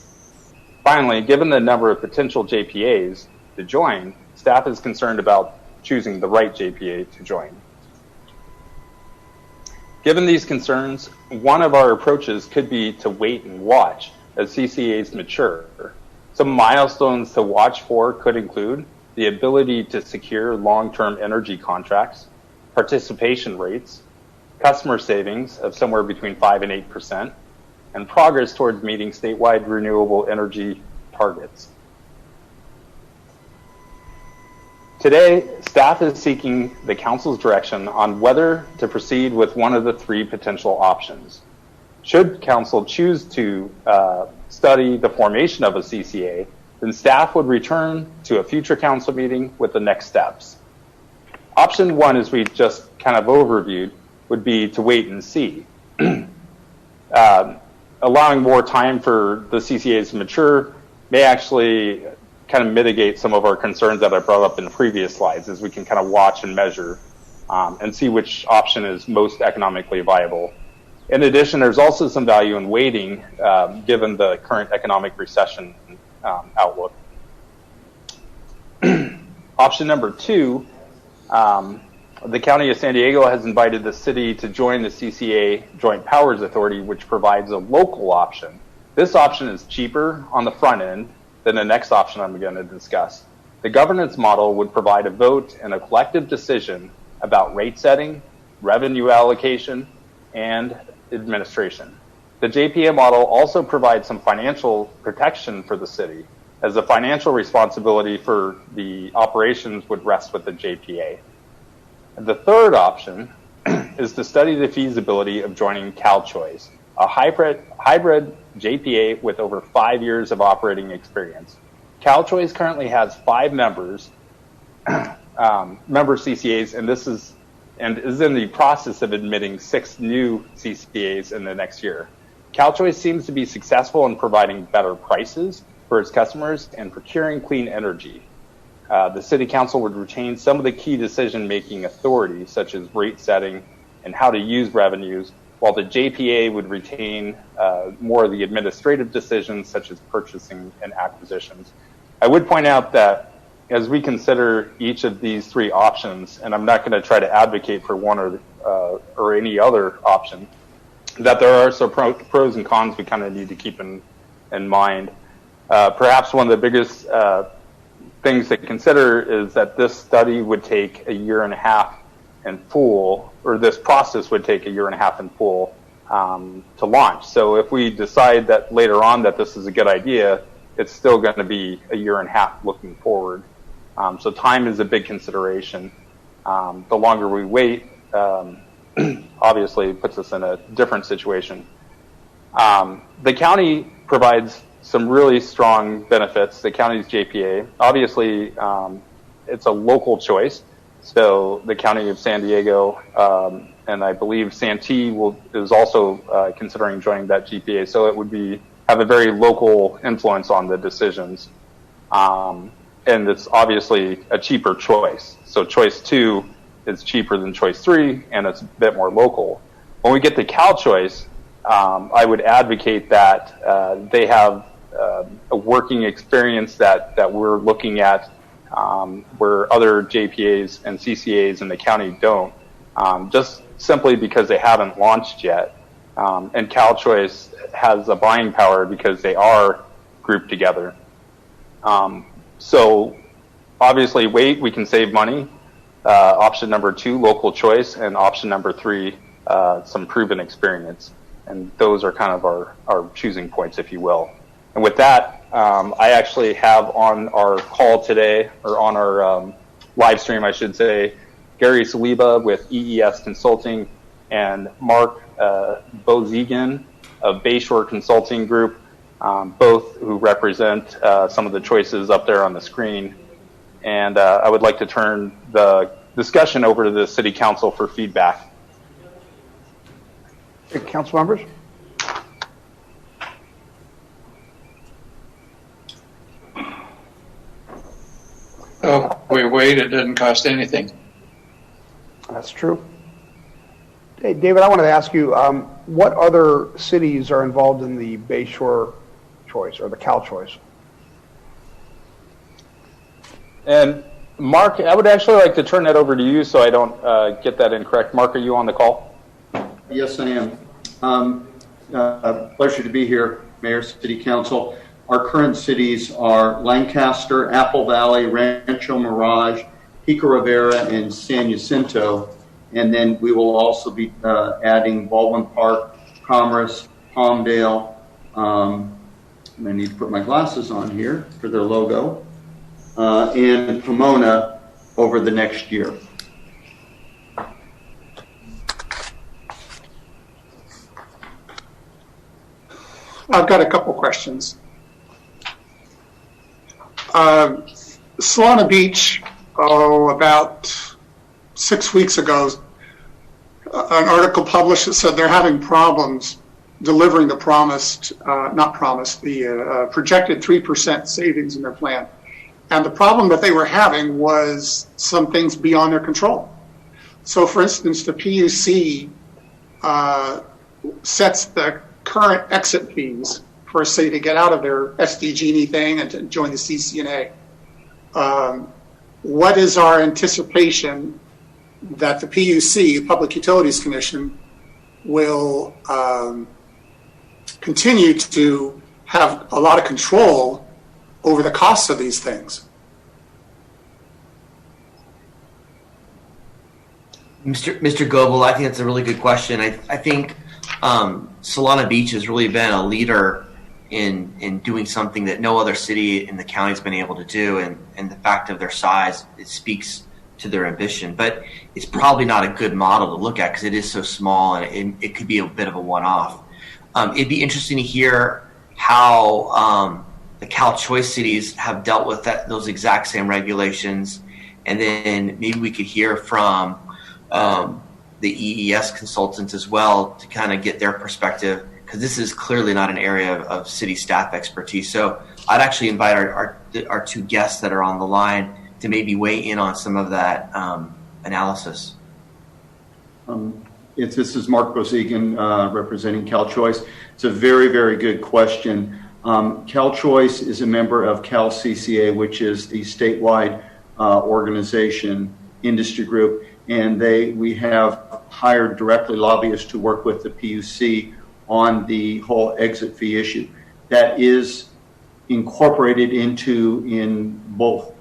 Speaker 11: Finally, given the number of potential JPAs to join, staff is concerned about choosing the right JPA to join. Given these concerns, one of our approaches could be to wait and watch as CCAs mature. Some milestones to watch for could include the ability to secure long-term energy contracts, participation rates, customer savings of somewhere between 5 and 8%, and progress towards meeting statewide renewable energy targets. Today, staff is seeking the Council's direction on whether to proceed with one of the three potential options. Should Council choose to study the formation of a CCA, then staff would return to a future Council meeting with the next steps. Option one, as we just kind of overviewed, would be to wait and see. Allowing more time for the CCAs to mature may actually kind of mitigate some of our concerns that I brought up in the previous slides, as we can kind of watch and measure and see which option is most economically viable. In addition, there's also some value in waiting given the current economic recession outlook. Option number two, the County of San Diego has invited the city to join the CCA Joint Powers Authority, which provides a local option. This option is cheaper on the front end than the next option I'm going to discuss. The governance model would provide a vote and a collective decision about rate setting, revenue allocation, and administration. The JPA model also provides some financial protection for the city, as the financial responsibility for the operations would rest with the JPA. And the third option is to study the feasibility of joining CalChoice, a hybrid JPA with over 5 years of operating experience. CalChoice currently has 5 member CCAs, and is in the process of admitting 6 new CCAs in the next year. CalChoice seems to be successful in providing better prices for its customers and procuring clean energy. The City Council would retain some of the key decision-making authorities, such as rate setting and how to use revenues, while the JPA would retain more of the administrative decisions such as purchasing and acquisitions. I would point out that as we consider each of these three options, and I'm not going to try to advocate for one or any other option, that there are some pros and cons we kind of need to keep in mind. Perhaps one of the biggest things to consider is that this study would take 1.5 years in full, or this process would take 1.5 years in full to launch. So if we decide that later on that this is a good idea, it's still going to be 1.5 years looking forward. So time is a big consideration. The longer we wait, obviously puts us in a different situation. The county provides some really strong benefits, the county's JPA. Obviously, it's a local choice. So the county of San Diego, and I believe Santee is also considering joining that JPA. So it would have a very local influence on the decisions. And it's obviously a cheaper choice. So choice 2 is cheaper than choice 3, and it's a bit more local. When we get to Cal Choice, I would advocate that they have a working experience that we're looking at where other JPAs and CCAs in the county don't, just simply because they haven't launched yet. And Cal Choice has a buying power because they are grouped together. So obviously we can save money. Option number 2, local choice, and option number 3, some proven experience. And those are kind of our choosing points, if you will. And with that, I actually have on our call today, or on our live stream, I should say, Gary Saliba with EES Consulting and Mark Bozigan of Bayshore Consulting Group, both who represent some of the choices up there on the screen. And I would like to turn the discussion over to the City Council for feedback.
Speaker 1: Council members?
Speaker 3: Oh, we wait, it doesn't cost anything.
Speaker 1: That's true. Hey, David, I wanted to ask you, what other cities are involved in the Bayshore choice or the Cal choice?
Speaker 11: And Mark, I would actually like to turn that over to you so I don't get that incorrect. Mark, are you on the call?
Speaker 12: Yes, I am. Pleasure to be here, Mayor, City Council. Our current cities are Lancaster, Apple Valley, Rancho Mirage, Pico Rivera, and San Jacinto. And then we will also be adding Baldwin Park, Commerce, Palmdale. I need to put my glasses on here for their logo. And Pomona over the next year.
Speaker 6: I've got a couple questions. Solana Beach, about 6 weeks ago, an article published that said they're having problems delivering the projected 3% savings in their plan. And the problem that they were having was some things beyond their control. So, for instance, the PUC sets the current exit fees for a city to get out of their SDG&E thing and to join the CCNA. What is our anticipation that the PUC, the Public Utilities Commission, will continue to have a lot of control over the costs of these things?
Speaker 7: Mr. Goebel, I think that's a really good question. I think Solana Beach has really been a leader in doing something that no other city in the county has been able to do, and the fact of their size, it speaks to their ambition. But it's probably not a good model to look at because it is so small and it could be a bit of a one-off. It'd be interesting to hear how the Cal Choice cities have dealt with those exact same regulations, and then maybe we could hear from the EES consultants as well to kind of get their perspective, because this is clearly not an area of city staff expertise. So I'd actually invite our two guests that are on the line to maybe weigh in on some of that analysis.
Speaker 12: This is Mark Bozegan, representing CalChoice. It's a very, very good question. CalChoice is a member of CalCCA, which is the statewide organization, industry group, and we have hired directly lobbyists to work with the PUC on the whole exit fee issue. That is incorporated in both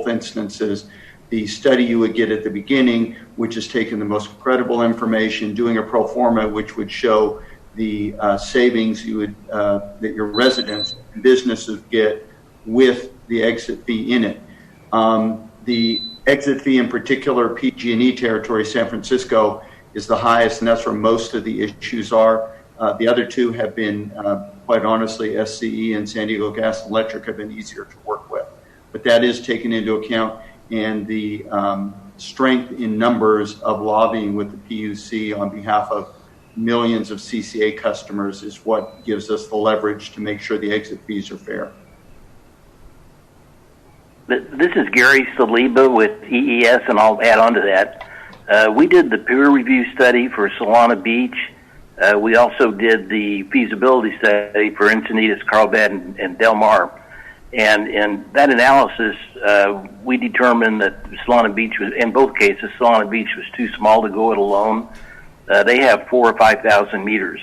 Speaker 12: instances. The study you would get at the beginning, which is taking the most credible information, doing a pro forma, which would show the savings that your residents and businesses get with the exit fee in it. The exit fee, in particular, PG&E territory, San Francisco, is the highest, and that's where most of the issues are. The other two have been, quite honestly, SCE and San Diego Gas and Electric have been easier to work with. But that is taken into account, and the strength in numbers of lobbying with the PUC on behalf of millions of CCA customers is what gives us the leverage to make sure the exit fees are fair.
Speaker 13: This is Gary Saliba with EES, and I'll add on to that. We did the peer review study for Solana Beach. We also did the feasibility study for Encinitas, Carlsbad, and Del Mar. And in that analysis, we determined that Solana Beach was, in both cases, Solana Beach was too small to go it alone. They have 4,000 or 5,000 meters.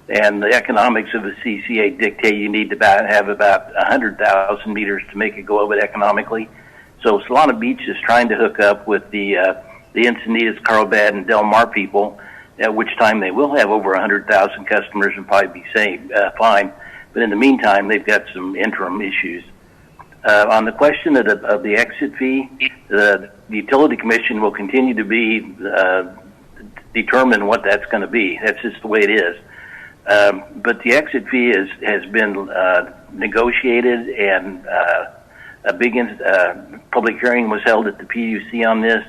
Speaker 13: And the economics of a CCA dictate you need to have about 100,000 meters to make it go over economically. So Solana Beach is trying to hook up with the Encinitas, Carlsbad, and Del Mar people, at which time they will have over 100,000 customers and probably be fine. But in the meantime, they've got some interim issues. On the question of the exit fee, the Utility Commission will continue to be determine what that's going to be. That's just the way it is. But the exit fee has been negotiated, and a big public hearing was held at the PUC on this.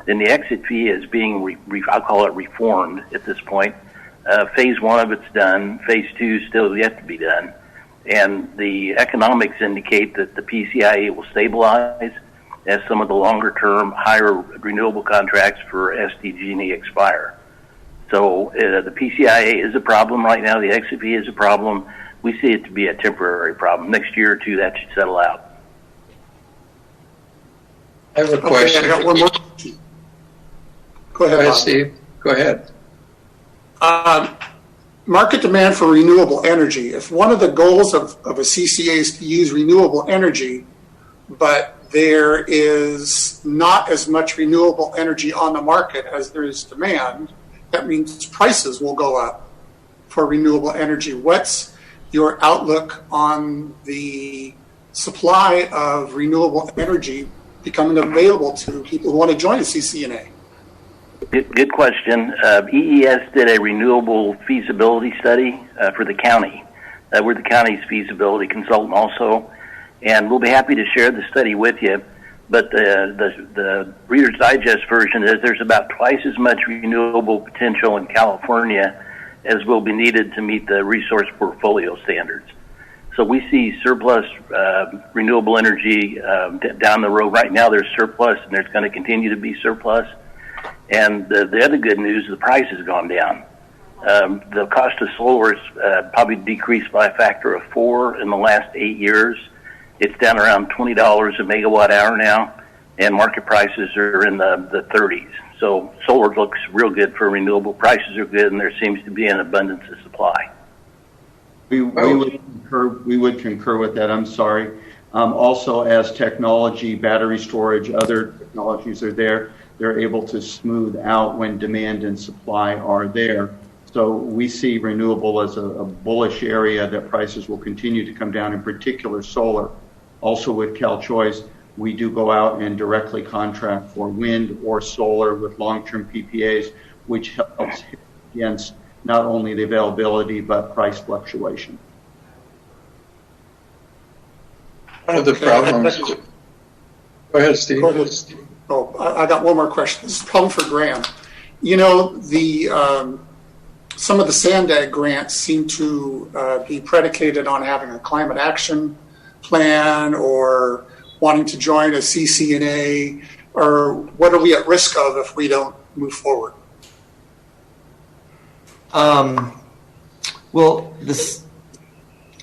Speaker 13: And the exit fee is being, I'll call it reformed at this point. Phase one of it's done. Phase two still yet to be done. And the economics indicate that the PCIA will stabilize as some of the longer-term, higher renewable contracts for SDG&E expire. So the PCIA is a problem right now. The exit fee is a problem. We see it to be a temporary problem. Next year or two, that should settle out.
Speaker 3: I have a question.
Speaker 6: Okay, I got one more. Go ahead,
Speaker 3: Steve. Go ahead.
Speaker 6: Market demand for renewable energy. If one of the goals of a CCA is to use renewable energy, but there is not as much renewable energy on the market as there is demand, that means prices will go up for renewable energy. What's your outlook on the supply of renewable energy becoming available to people who want to join a CCNA?
Speaker 13: Good question. EES did a renewable feasibility study for the county. We're the county's feasibility consultant also, and we'll be happy to share the study with you. But the Reader's Digest version is there's about twice as much renewable potential in California as will be needed to meet the resource portfolio standards. So we see surplus renewable energy down the road. Right now there's surplus, and there's going to continue to be surplus. And the other good news, the price has gone down. The cost of solar has probably decreased by a factor of 4 in the last 8 years. It's down around $20 a megawatt hour now, and market prices are in the 30s. So solar looks real good for renewable. Prices are good, and there seems to be an abundance of supply.
Speaker 12: We would concur with that. I'm sorry. Also, as technology, battery storage, other technologies are there, they're able to smooth out when demand and supply are there. So we see renewable as a bullish area that prices will continue to come down, in particular solar. Also with CalChoice, we do go out and directly contract for wind or solar with long-term PPAs, which helps against not only the availability but price fluctuation.
Speaker 3: One of the problems. Go ahead, Steve.
Speaker 6: Go ahead, Steve. Oh, I got one more question. This is probably for Graham. You know, some of the SANDAG grants seem to be predicated on having a climate action plan or wanting to join a CCNA, or what are we at risk of if we don't move forward?
Speaker 7: Well,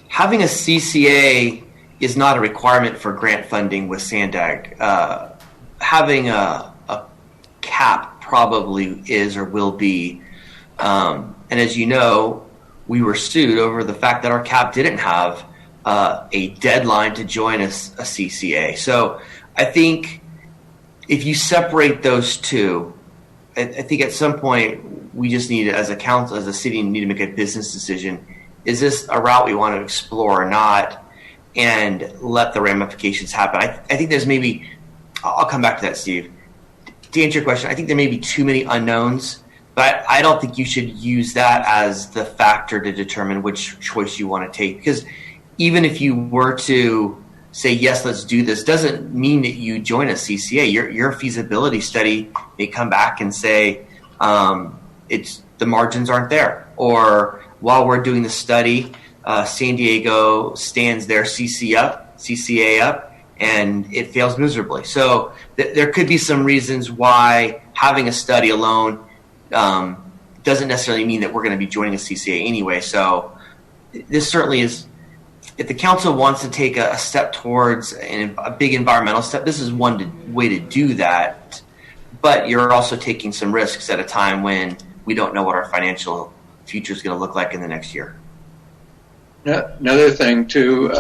Speaker 7: having a CCA is not a requirement for grant funding with SANDAG. Having a cap probably is or will be. And as you know, we were sued over the fact that our cap didn't have a deadline to join a CCA. So I think if you separate those two, I think at some point we just need, as a council, as a city, need to make a business decision. Is this a route we want to explore or not? And let the ramifications happen. I think there's maybe, I'll come back to that, Steve. To answer your question, I think there may be too many unknowns, but I don't think you should use that as the factor to determine which choice you want to take. Because even if you were to say, yes, let's do this, doesn't mean that you join a CCA. Your feasibility study may come back and say, the margins aren't there. Or while we're doing the study, San Diego stands their CCA up, and it fails miserably. So there could be some reasons why having a study alone doesn't necessarily mean that we're going to be joining a CCA anyway. So this certainly is, if the council wants to take a step towards a big environmental step, this is one way to do that. But you're also taking some risks at a time when we don't know what our financial future is going to look like in the next year.
Speaker 3: Another thing too,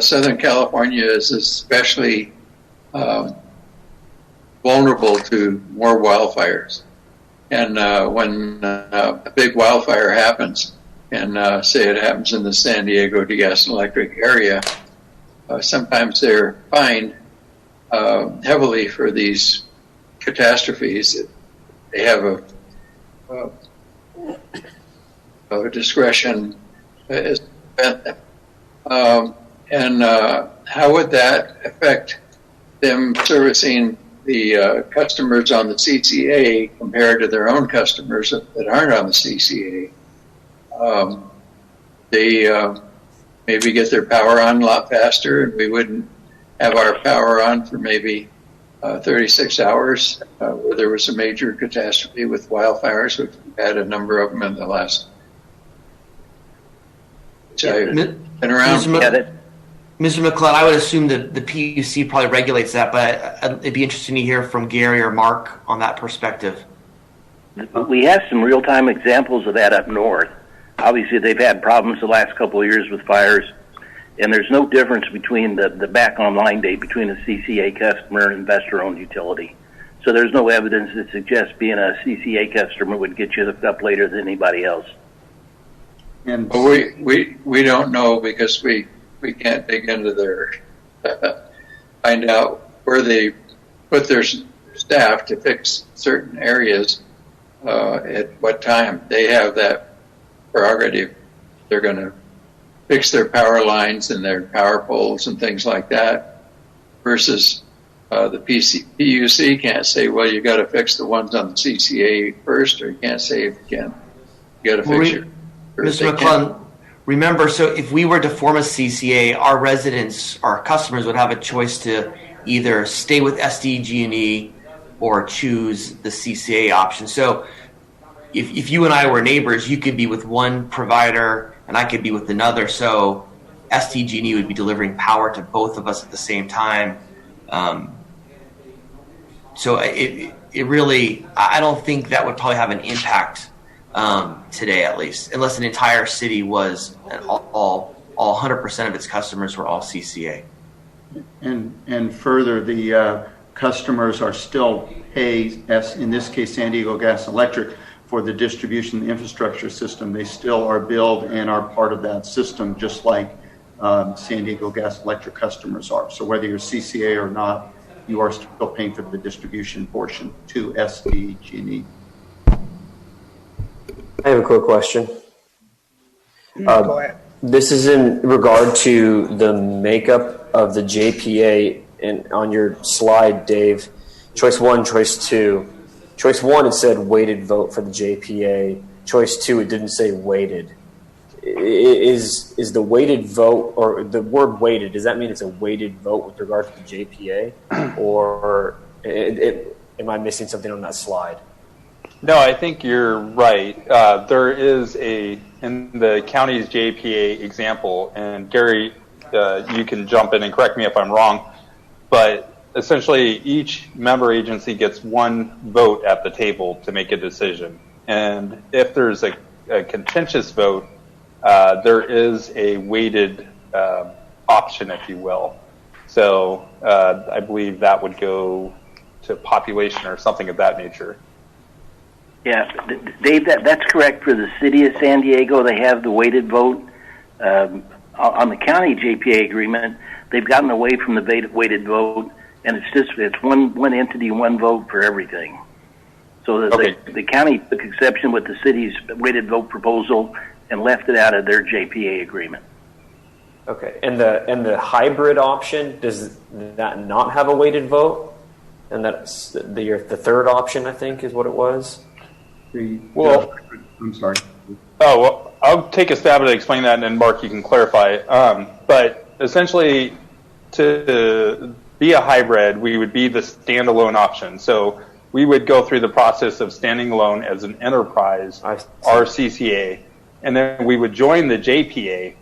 Speaker 3: Southern California is especially vulnerable to more wildfires. And when a big wildfire happens, and say it happens in the San Diego gas and electric area, sometimes they're fined heavily for these catastrophes. They have a discretion is spent them. And how would that affect them servicing the customers on the CCA compared to their own customers that aren't on the CCA? They maybe get their power on a lot faster, and we wouldn't have our power on for maybe 36 hours where there was a major catastrophe with wildfires, which we've had a number of them in the last. Been around.
Speaker 7: Mr. McLeod, I would assume that the PUC probably regulates that, but it'd be interesting to hear from Gary or Mark on that perspective.
Speaker 13: We have some real-time examples of that up north. Obviously, they've had problems the last couple of years with fires, and there's no difference between the back online date between a CCA customer and investor-owned utility. So there's no evidence that suggests being a CCA customer would get you hooked up later than anybody else.
Speaker 3: And we don't know because we can't dig into their find out where they put their staff to fix certain areas at what time. They have that prerogative. They're going to fix their power lines and their power poles and things like that, versus the PUC can't say, well, you got to fix the ones on the CCA first, or you can't say if you can. You got to fix your.
Speaker 7: Mr. McClellan, remember, so if we were to form a CCA, our residents, our customers would have a choice to either stay with SDG&E or choose the CCA option. So if you and I were neighbors, you could be with one provider and I could be with another. So SDG&E would be delivering power to both of us at the same time. So it really, I don't think that would probably have an impact today, at least, unless an entire city was all 100% of its customers were all CCA.
Speaker 12: And further, the customers are still pay, as in this case, San Diego Gas and Electric, for the distribution infrastructure system. They still are billed and are part of that system, just like San Diego Gas and Electric customers are. So whether you're CCA or not, you are still paying for the distribution portion to SDG&E.
Speaker 8: I have a quick question.
Speaker 1: Go ahead.
Speaker 8: This is in regard to the makeup of the JPA, and on your slide, Dave, choice 1, choice 2. Choice 1, it said weighted vote for the JPA. Choice 2, it didn't say weighted. Is the weighted vote, or the word weighted, does that mean it's a weighted vote with regard to the JPA? Or am I missing something on that slide?
Speaker 11: No, I think you're right. There is in the county's JPA example, and Gary, you can jump in and correct me if I'm wrong, but essentially each member agency gets one vote at the table to make a decision. And if there's a contentious vote, there is a weighted option, if you will. So I believe that would go to population or something of that nature.
Speaker 13: Yeah, Dave, that's correct. For the city of San Diego, they have the weighted vote. On the county JPA agreement, they've gotten away from the weighted vote, and it's one entity, one vote for everything. So the county took exception with the city's weighted vote proposal and left it out of their JPA agreement.
Speaker 8: Okay, and the hybrid option, does that not have a weighted vote? And that's the third option, I think, is what it was.
Speaker 12: I'm sorry.
Speaker 11: Oh, well, I'll take a stab at explaining that, and then Mark, you can clarify. But essentially, to be a hybrid, we would be the standalone option. So we would go through the process of standing alone as an enterprise, our CCA, and then we would join the JPA,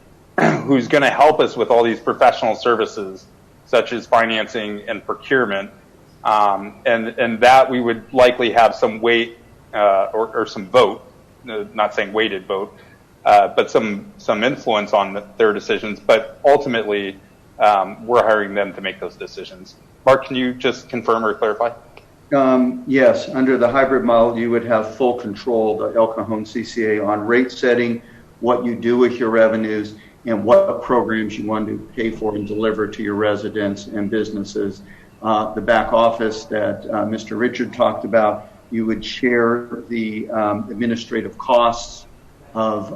Speaker 11: who's going to help us with all these professional services, such as financing and procurement, and that we would likely have some weight or some vote, not saying weighted vote, but some influence on their decisions. But ultimately, we're hiring them to make those decisions. Mark, can you just confirm or clarify?
Speaker 12: Yes, under the hybrid model, you would have full control, the El Cajon CCA, on rate setting, what you do with your revenues, and what programs you want to pay for and deliver to your residents and businesses. The back office that Mr. Richard talked about, you would share the administrative costs of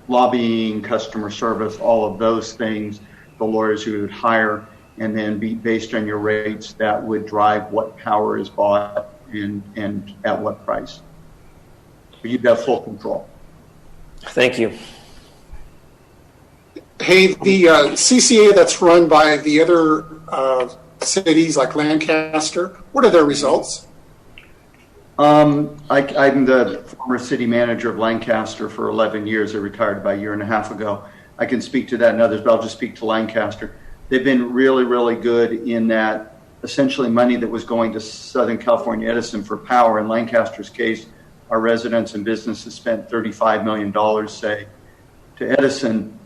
Speaker 12: lobbying, customer service, all of those things, the lawyers you would hire, and then be based on your rates that would drive what power is bought and at what price. But you'd have full control.
Speaker 8: Thank you.
Speaker 6: Hey, the CCA that's run by the other cities like Lancaster, what are their results?
Speaker 12: I'm the former city manager of Lancaster for 11 years. I retired about a year and a half ago. I can speak to that and others, but I'll just speak to Lancaster. They've been really, really good in that essentially money that was going to Southern California Edison for power. In Lancaster's case, our residents and businesses spent $35 million, say, to Edison.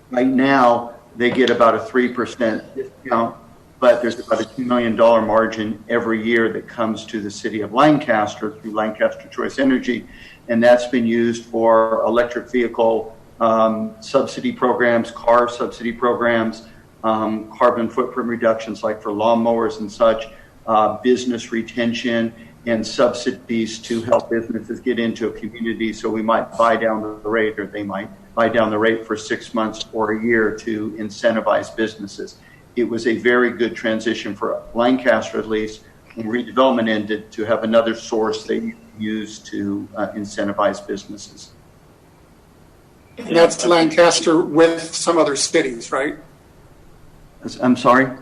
Speaker 12: Right now, they get about a 3% discount, but there's about a $2 million margin every year that comes to the city of Lancaster through Lancaster Choice Energy, and that's been used for electric vehicle subsidy programs, car subsidy programs, carbon footprint reductions like for lawnmowers and such, business retention, and subsidies to help businesses get into a community. So we might buy down the rate, or they might buy down the rate for 6 months or a year to incentivize businesses. It was a very good transition for Lancaster, at least, when redevelopment ended, to have another source that you can use to incentivize businesses.
Speaker 6: And that's Lancaster with some other cities, right?
Speaker 12: I'm sorry?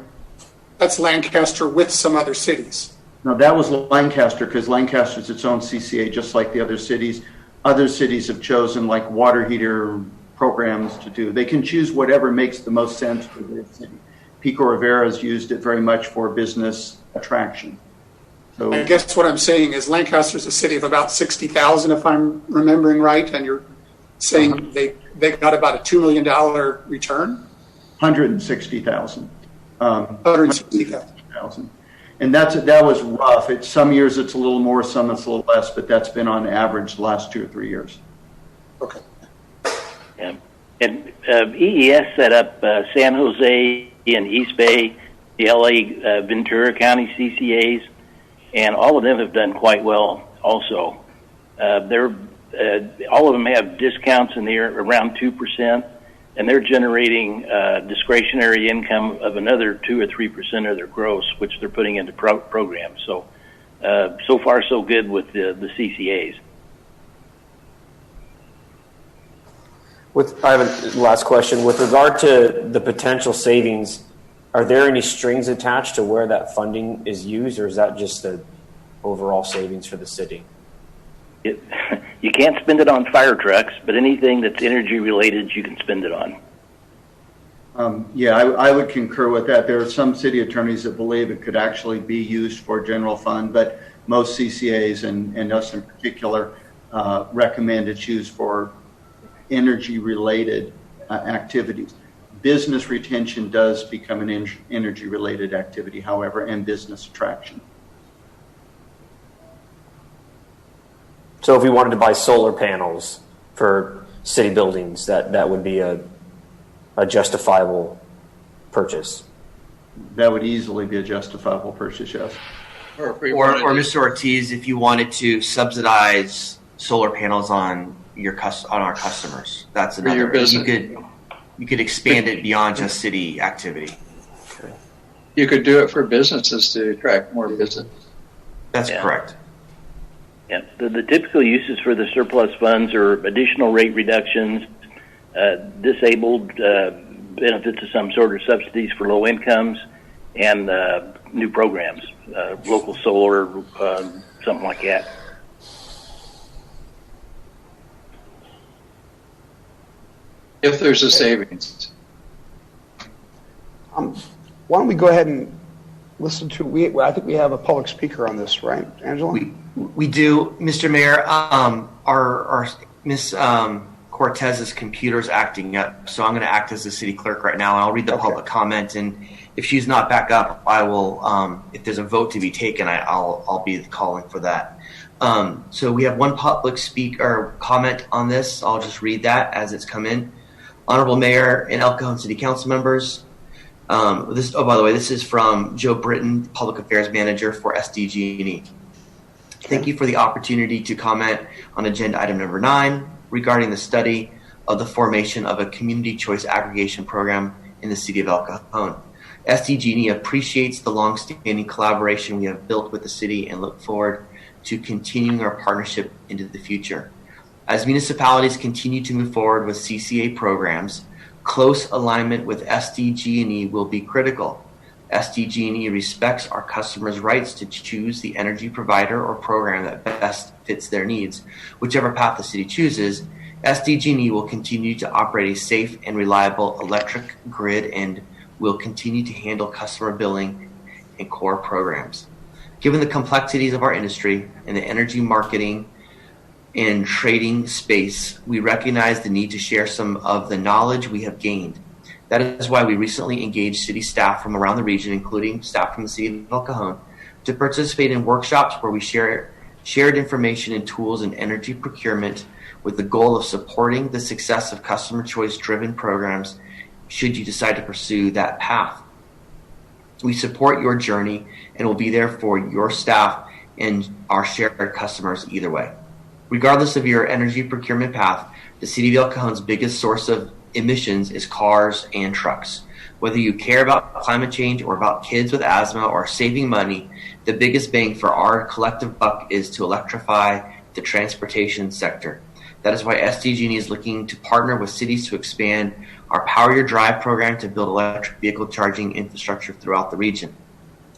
Speaker 6: That's Lancaster with some other cities.
Speaker 12: No, that was Lancaster, because Lancaster's its own CCA, just like the other cities. Other cities have chosen like water heater programs to do. They can choose whatever makes the most sense for their city. Pico Rivera's used it very much for business attraction. So
Speaker 6: I guess what I'm saying is Lancaster's a city of about 60,000, if I'm remembering right, and you're saying they got about a $2 million return?
Speaker 12: 160,000.
Speaker 6: 160,000.
Speaker 12: And that was rough. Some years it's a little more, some it's a little less, but that's been on average the last 2 or 3 years.
Speaker 6: Okay.
Speaker 13: Yeah. And EES set up San Jose and East Bay, the LA Ventura County CCAs, and all of them have done quite well also. All of them have discounts in there around 2%, and they're generating discretionary income of another 2 or 3% of their gross, which they're putting into programs. So, so far so good with the CCAs.
Speaker 8: I have a last question. With regard to the potential savings, are there any strings attached to where that funding is used, or is that just overall savings for the city?
Speaker 13: You can't spend it on fire trucks, but anything that's energy related, you can spend it on.
Speaker 12: I would concur with that. There are some city attorneys that believe it could actually be used for general fund, but most CCAs and us in particular recommend it's used for energy related activities. Business retention does become an energy related activity, however, and business attraction.
Speaker 8: So if we wanted to buy solar panels for city buildings, that would be a justifiable purchase.
Speaker 12: That would easily be a justifiable purchase, yes.
Speaker 7: Or Mr. Ortiz, if you wanted to subsidize solar panels on our customers, that's another. You could expand it beyond just city activity.
Speaker 3: Okay. You could do it for businesses to attract more business.
Speaker 7: That's correct.
Speaker 13: Yeah, the typical uses for the surplus funds are additional rate reductions, disabled benefits of some sort of subsidies for low incomes, and new programs, local solar, something like that.
Speaker 3: If there's a savings.
Speaker 1: Why don't we go ahead and listen to, I think we have a public speaker on this, right, Angela?
Speaker 7: We do, Mr. Mayor. Our Miss Cortez's computer's acting up, so I'm going to act as the city clerk right now, and I'll read the public comment. And if she's not back up, I will. If there's a vote to be taken, I'll be calling for that. So we have one public speaker comment on this. I'll just read that as it's come in. Honorable Mayor and El Cajon City Council members. By the way, this is from Joe Britton, Public Affairs Manager for SDG&E. Thank you for the opportunity to comment on agenda item number 9 regarding the study of the formation of a community choice aggregation program in the city of El Cajon. SDG&E appreciates the long-standing collaboration we have built with the city and look forward to continuing our partnership into the future. As municipalities continue to move forward with CCA programs, close alignment with SDG&E will be critical. SDG&E respects our customers' rights to choose the energy provider or program that best fits their needs. Whichever path the city chooses, SDG&E will continue to operate a safe and reliable electric grid and will continue to handle customer billing and core programs. Given the complexities of our industry and the energy marketing and trading space, we recognize the need to share some of the knowledge we have gained. That is why we recently engaged city staff from around the region, including staff from the city of El Cajon, to participate in workshops where we shared information and tools in energy procurement with the goal of supporting the success of customer choice-driven programs should you decide to pursue that path. We support your journey and will be there for your staff and our shared customers either way. Regardless of your energy procurement path, the city of El Cajon's biggest source of emissions is cars and trucks. Whether you care about climate change or about kids with asthma or saving money, the biggest bang for our collective buck is to electrify the transportation sector. That is why SDG&E is looking to partner with cities to expand our Power Your Drive program to build electric vehicle charging infrastructure throughout the region.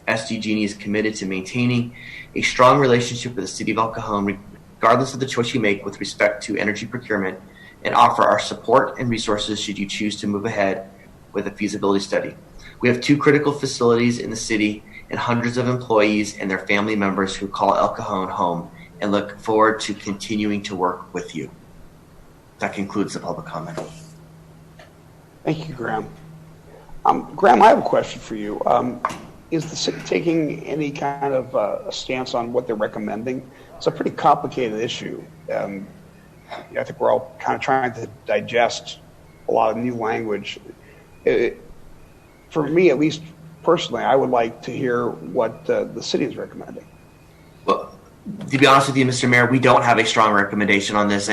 Speaker 7: SDG&E is committed to maintaining a strong relationship with the city of El Cajon, regardless of the choice you make with respect to energy procurement, and offer our support and resources should you choose to move ahead with a feasibility study. We have 2 critical facilities in the city and hundreds of employees and their family members who call El Cajon home and look forward to continuing to work with you. That concludes the public comment.
Speaker 1: Thank you, Graham. Graham, I have a question for you. Is the city taking any kind of a stance on what they're recommending? It's a pretty complicated issue. I think we're all kind of trying to digest a lot of new language. For me, at least personally, I would like to hear what the city is recommending.
Speaker 7: Well, to be honest with you, Mr. Mayor, we don't have a strong recommendation on this.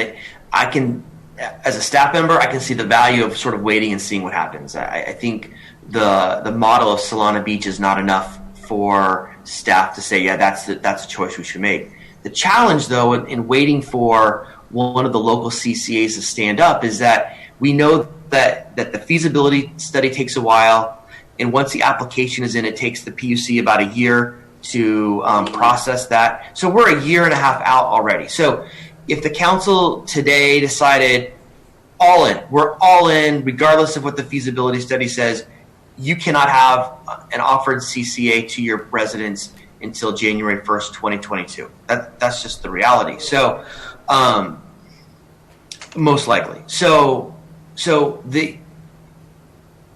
Speaker 7: I can, as a staff member, I can see the value of sort of waiting and seeing what happens. I think the model of Solana Beach is not enough for staff to say, yeah, that's a choice we should make. The challenge, though, in waiting for one of the local CCAs to stand up is that we know that the feasibility study takes a while, and once the application is in, it takes the PUC about a year to process that. So we're a year and a half out already. So if the council today decided we're all in, regardless of what the feasibility study says, you cannot have an offered CCA to your residents until January 1st, 2022. That's just the reality. So most likely.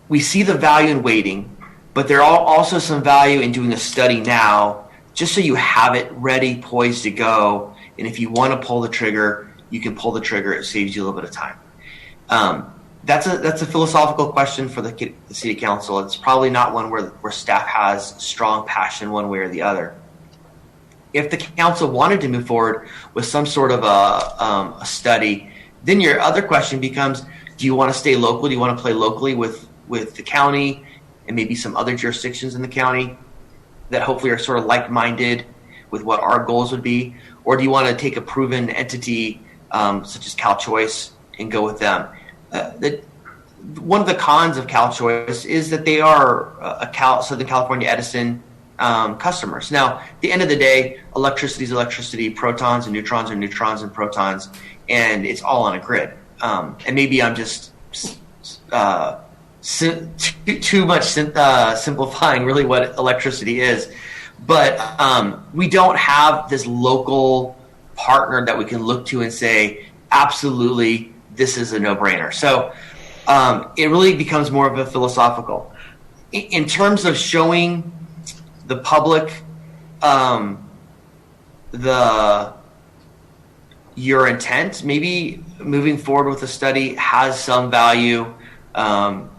Speaker 7: We see the value in waiting, but there are also some value in doing a study now, just so you have it ready, poised to go. And if you want to pull the trigger, you can pull the trigger. It saves you a little bit of time. That's a philosophical question for the city council. It's probably not one where staff has strong passion one way or the other. If the council wanted to move forward with some sort of a study, then your other question becomes, do you want to stay local? Do you want to play locally with the county and maybe some other jurisdictions in the county that hopefully are sort of like-minded with what our goals would be? Or do you want to take a proven entity such as CalChoice and go with them? One of the cons of CalChoice is that they are Southern California Edison customers. Now, at the end of the day, electricity is electricity, protons and neutrons are neutrons and protons, and it's all on a grid. And maybe I'm just too much simplifying really what electricity is. But we don't have this local partner that we can look to and say, absolutely, this is a no-brainer. So it really becomes more of a philosophical. In terms of showing the public your intent, maybe moving forward with the study has some value, and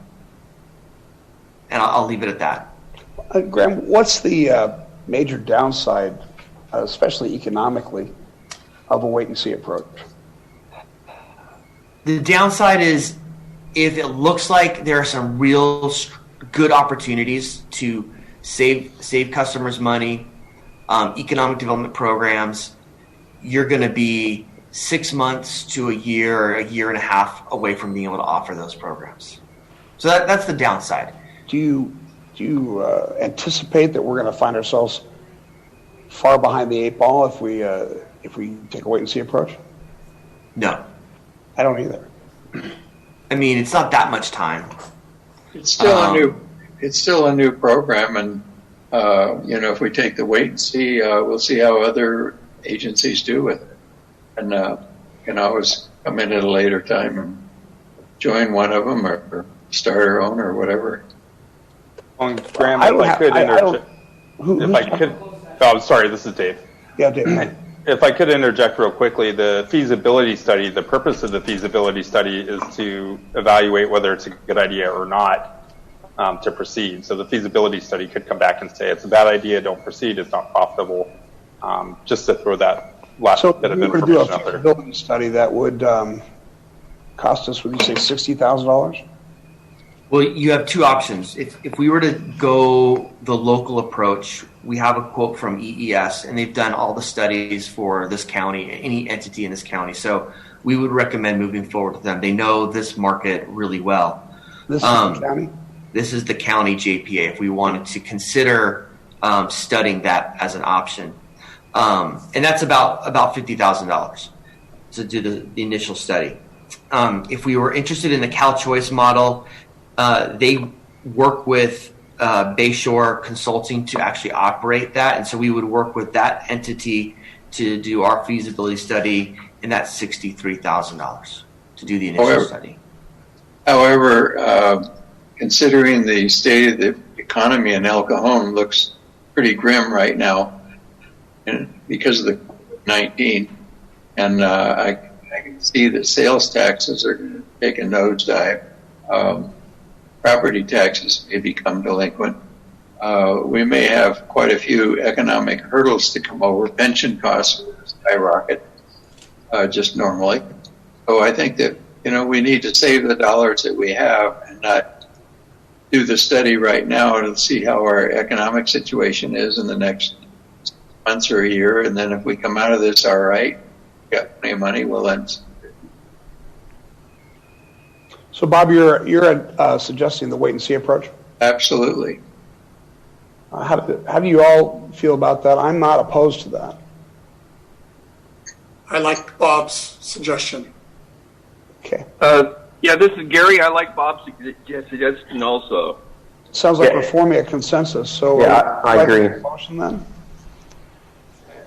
Speaker 7: I'll leave it at that.
Speaker 1: Graham, what's the major downside, especially economically, of a wait-and-see approach?
Speaker 7: The downside is if it looks like there are some real good opportunities to save customers money, economic development programs, you're going to be 6 months to a year or a year and a half away from being able to offer those programs. So that's the downside.
Speaker 1: Do you anticipate that we're going to find ourselves far behind the eight ball if we take a wait-and-see approach?
Speaker 7: No.
Speaker 1: I don't either.
Speaker 7: I mean, it's not that much time.
Speaker 3: It's still a new program, and if we take the wait and see, we'll see how other agencies do with it, and can always come in at a later time and join one of them or start our own or whatever.
Speaker 11: Graham, if I could interject. Oh, sorry, this is Dave.
Speaker 1: Yeah, Dave.
Speaker 11: If I could interject real quickly, the feasibility study, the purpose of the feasibility study is to evaluate whether it's a good idea or not to proceed. So the feasibility study could come back and say, it's a bad idea, don't proceed, it's not profitable. Just to throw that last bit of information out there. So if we were to do a
Speaker 1: feasibility study, that would cost us, would you say, $60,000?
Speaker 7: Well, you have two options. If we were to go the local approach, we have a quote from EES, and they've done all the studies for this county, any entity in this county. So we would recommend moving forward with them. They know this market really well.
Speaker 1: This is the county?
Speaker 7: This is the county JPA, if we wanted to consider studying that as an option. And that's about $50,000 to do the initial study. If we were interested in the CalChoice model, they work with Bayshore Consulting to actually operate that, and so we would work with that entity to do our feasibility study, and that's $63,000 to do the initial study.
Speaker 3: However, considering the state of the economy in El Cajon looks pretty grim right now, and because of the COVID-19, and I can see that sales taxes are going to take a nosedive. Property taxes may become delinquent. We may have quite a few economic hurdles to come over. Pension costs skyrocket just normally. So I think that, we need to save the dollars that we have and not do the study right now to see how our economic situation is in the next months or a year. And then if we come out of this all right, got plenty of money, well then.
Speaker 1: So, Bob, you're suggesting the wait-and-see approach?
Speaker 3: Absolutely.
Speaker 1: How do you all feel about that? I'm not opposed to that.
Speaker 6: I like Bob's suggestion.
Speaker 1: Okay.
Speaker 14: Yeah, this is Gary. I like Bob's suggestion also.
Speaker 1: Sounds like we're forming a consensus. So
Speaker 8: yeah, I agree.
Speaker 1: Motion then.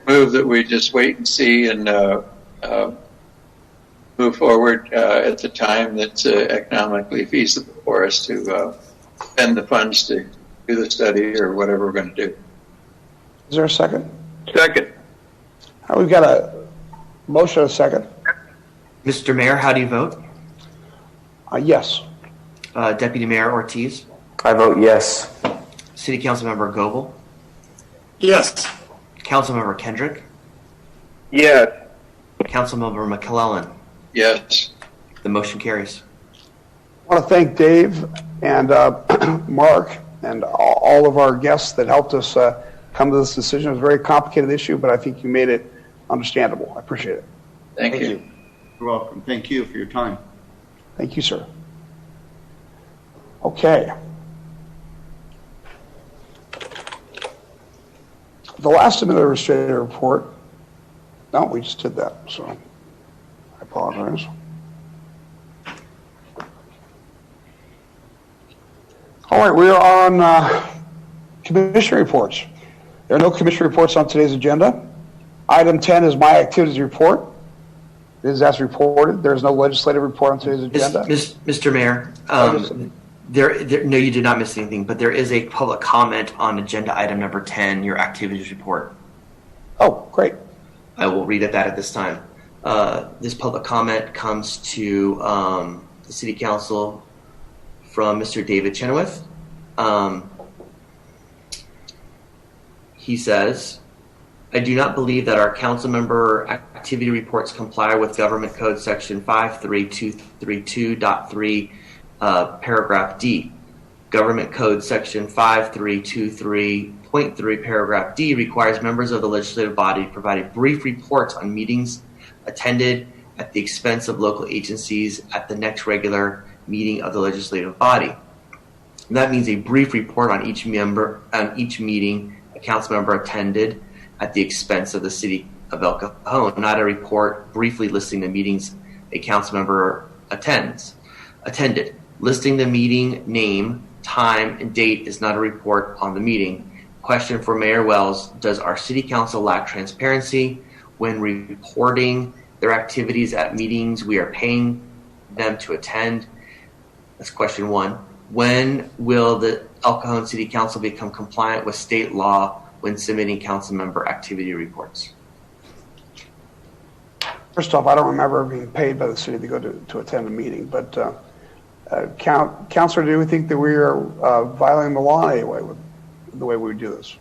Speaker 3: Move that we just wait and see and move forward at the time that's economically feasible for us to spend the funds to do the study or whatever we're going to do.
Speaker 1: Is there a second?
Speaker 14: Second.
Speaker 1: We've got a motion and a second.
Speaker 7: Mr. Mayor, how do you vote?
Speaker 1: Yes.
Speaker 7: Deputy Mayor Ortiz?
Speaker 8: I vote yes.
Speaker 7: City Council Member Goebel?
Speaker 6: Yes.
Speaker 7: Councilmember Kendrick?
Speaker 14: Yes.
Speaker 7: Councilmember McClellan?
Speaker 3: Yes.
Speaker 7: The motion carries.
Speaker 1: I want to thank Dave and Mark and all of our guests that helped us come to this decision. It was a very complicated issue, but I think you made it understandable. I appreciate it.
Speaker 3: Thank you.
Speaker 12: You're welcome. Thank you for your time.
Speaker 1: Thank you, sir. Okay. The last administrative report. No, we just did that, so I apologize. All right, we are on commission reports. There are no commission reports on today's agenda. Item 10 is my activities report. It is as reported. There is no legislative report on today's agenda.
Speaker 7: Mr. Mayor, no, you did not miss anything, but there is a public comment on agenda item number 10, your activities report.
Speaker 1: Oh, great.
Speaker 7: I will read that at this time. This public comment comes to the City Council from Mr. David Chenoweth. He says, I do not believe that our council member activity reports comply with Government Code Section 53232.3, paragraph D. Government Code Section 5323.3, paragraph D requires members of the legislative body to provide brief reports on meetings attended at the expense of local agencies at the next regular meeting of the legislative body. And that means a brief report on each meeting a council member attended at the expense of the city of El Cajon, not a report briefly listing the meetings a council member attended. Listing the meeting name, time, and date is not a report on the meeting. Question for Mayor Wells, does our city council lack transparency when reporting their activities at meetings we are paying them to attend? That's question one. When will the El Cajon City Council become compliant with state law when submitting council member activity reports?
Speaker 1: First off, I don't remember being paid by the city to go to attend a meeting, but Councilor, do we think that we are violating the law in any way with the way we do this?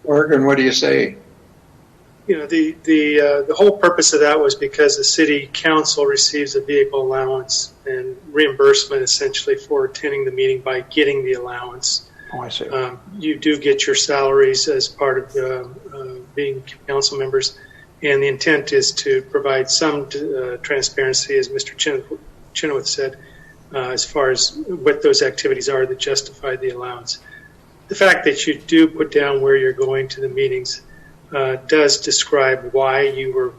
Speaker 3: Morgan, what do you say?
Speaker 10: You know, the whole purpose of that was because the city council receives a vehicle allowance and reimbursement essentially for attending the meeting by getting the allowance.
Speaker 1: Oh, I see.
Speaker 10: You do get your salaries as part of being council members, and the intent is to provide some transparency, as Mr. Chenoweth said, as far as what those activities are that justify the allowance. The fact that you do put down where you're going to the meetings does describe why you were,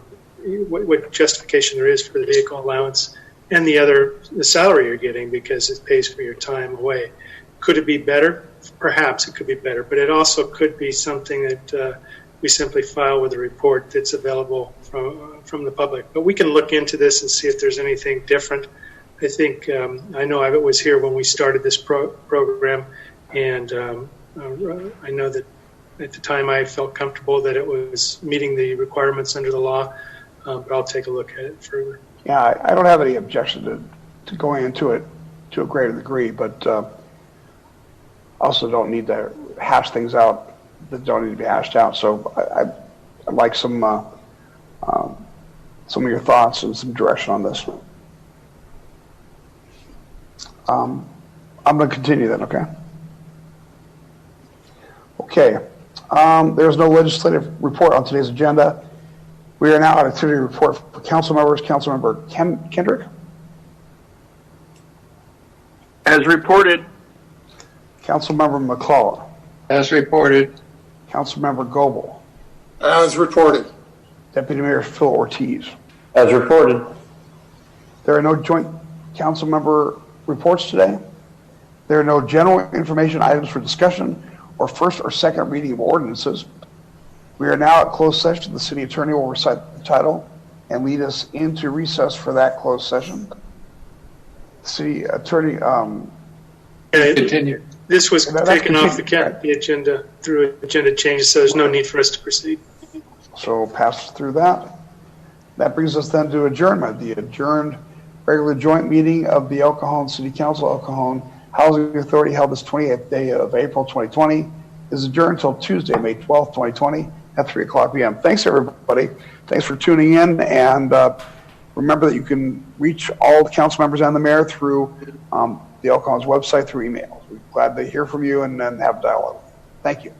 Speaker 10: what justification there is for the vehicle allowance and the salary you're getting, because it pays for your time away. Could it be better? Perhaps it could be better, but it also could be something that we simply file with a report that's available from the public. But we can look into this and see if there's anything different. I think I know I was here when we started this program, and I know that at the time I felt comfortable that it was meeting the requirements under the law, but I'll take a look at it further.
Speaker 1: Yeah, I don't have any objection to going into it to a greater degree, but also don't need to hash things out that don't need to be hashed out. So I'd like some of your thoughts and some direction on this. I'm going to continue then, okay? Okay. There's no legislative report on today's agenda. We are now at activity report for council members. Councilmember Kendrick.
Speaker 14: As reported.
Speaker 1: Councilmember McClellan.
Speaker 3: As reported.
Speaker 1: Councilmember Goebel.
Speaker 6: As reported.
Speaker 1: Deputy Mayor Phil Ortiz.
Speaker 8: As reported.
Speaker 1: There are no joint council member reports today. There are no general information items for discussion or first or second reading of ordinances. We are now at closed session. The city attorney will recite the title and lead us into recess for that closed session. City attorney,
Speaker 3: Continue.
Speaker 10: This was taken off the agenda through agenda changes, so there's no need for us to proceed.
Speaker 1: So pass through that. That brings us then to adjournment. The adjourned regular joint meeting of the El Cajon City Council, El Cajon Housing Authority, held this 28th day of April 2020, is adjourned until Tuesday, May 12th, 2020 at 3 o'clock p.m. Thanks, everybody. Thanks for tuning in. And remember that you can reach all the council members and the mayor through the El Cajon's website through email. We're glad to hear from you and have dialogue. Thank you.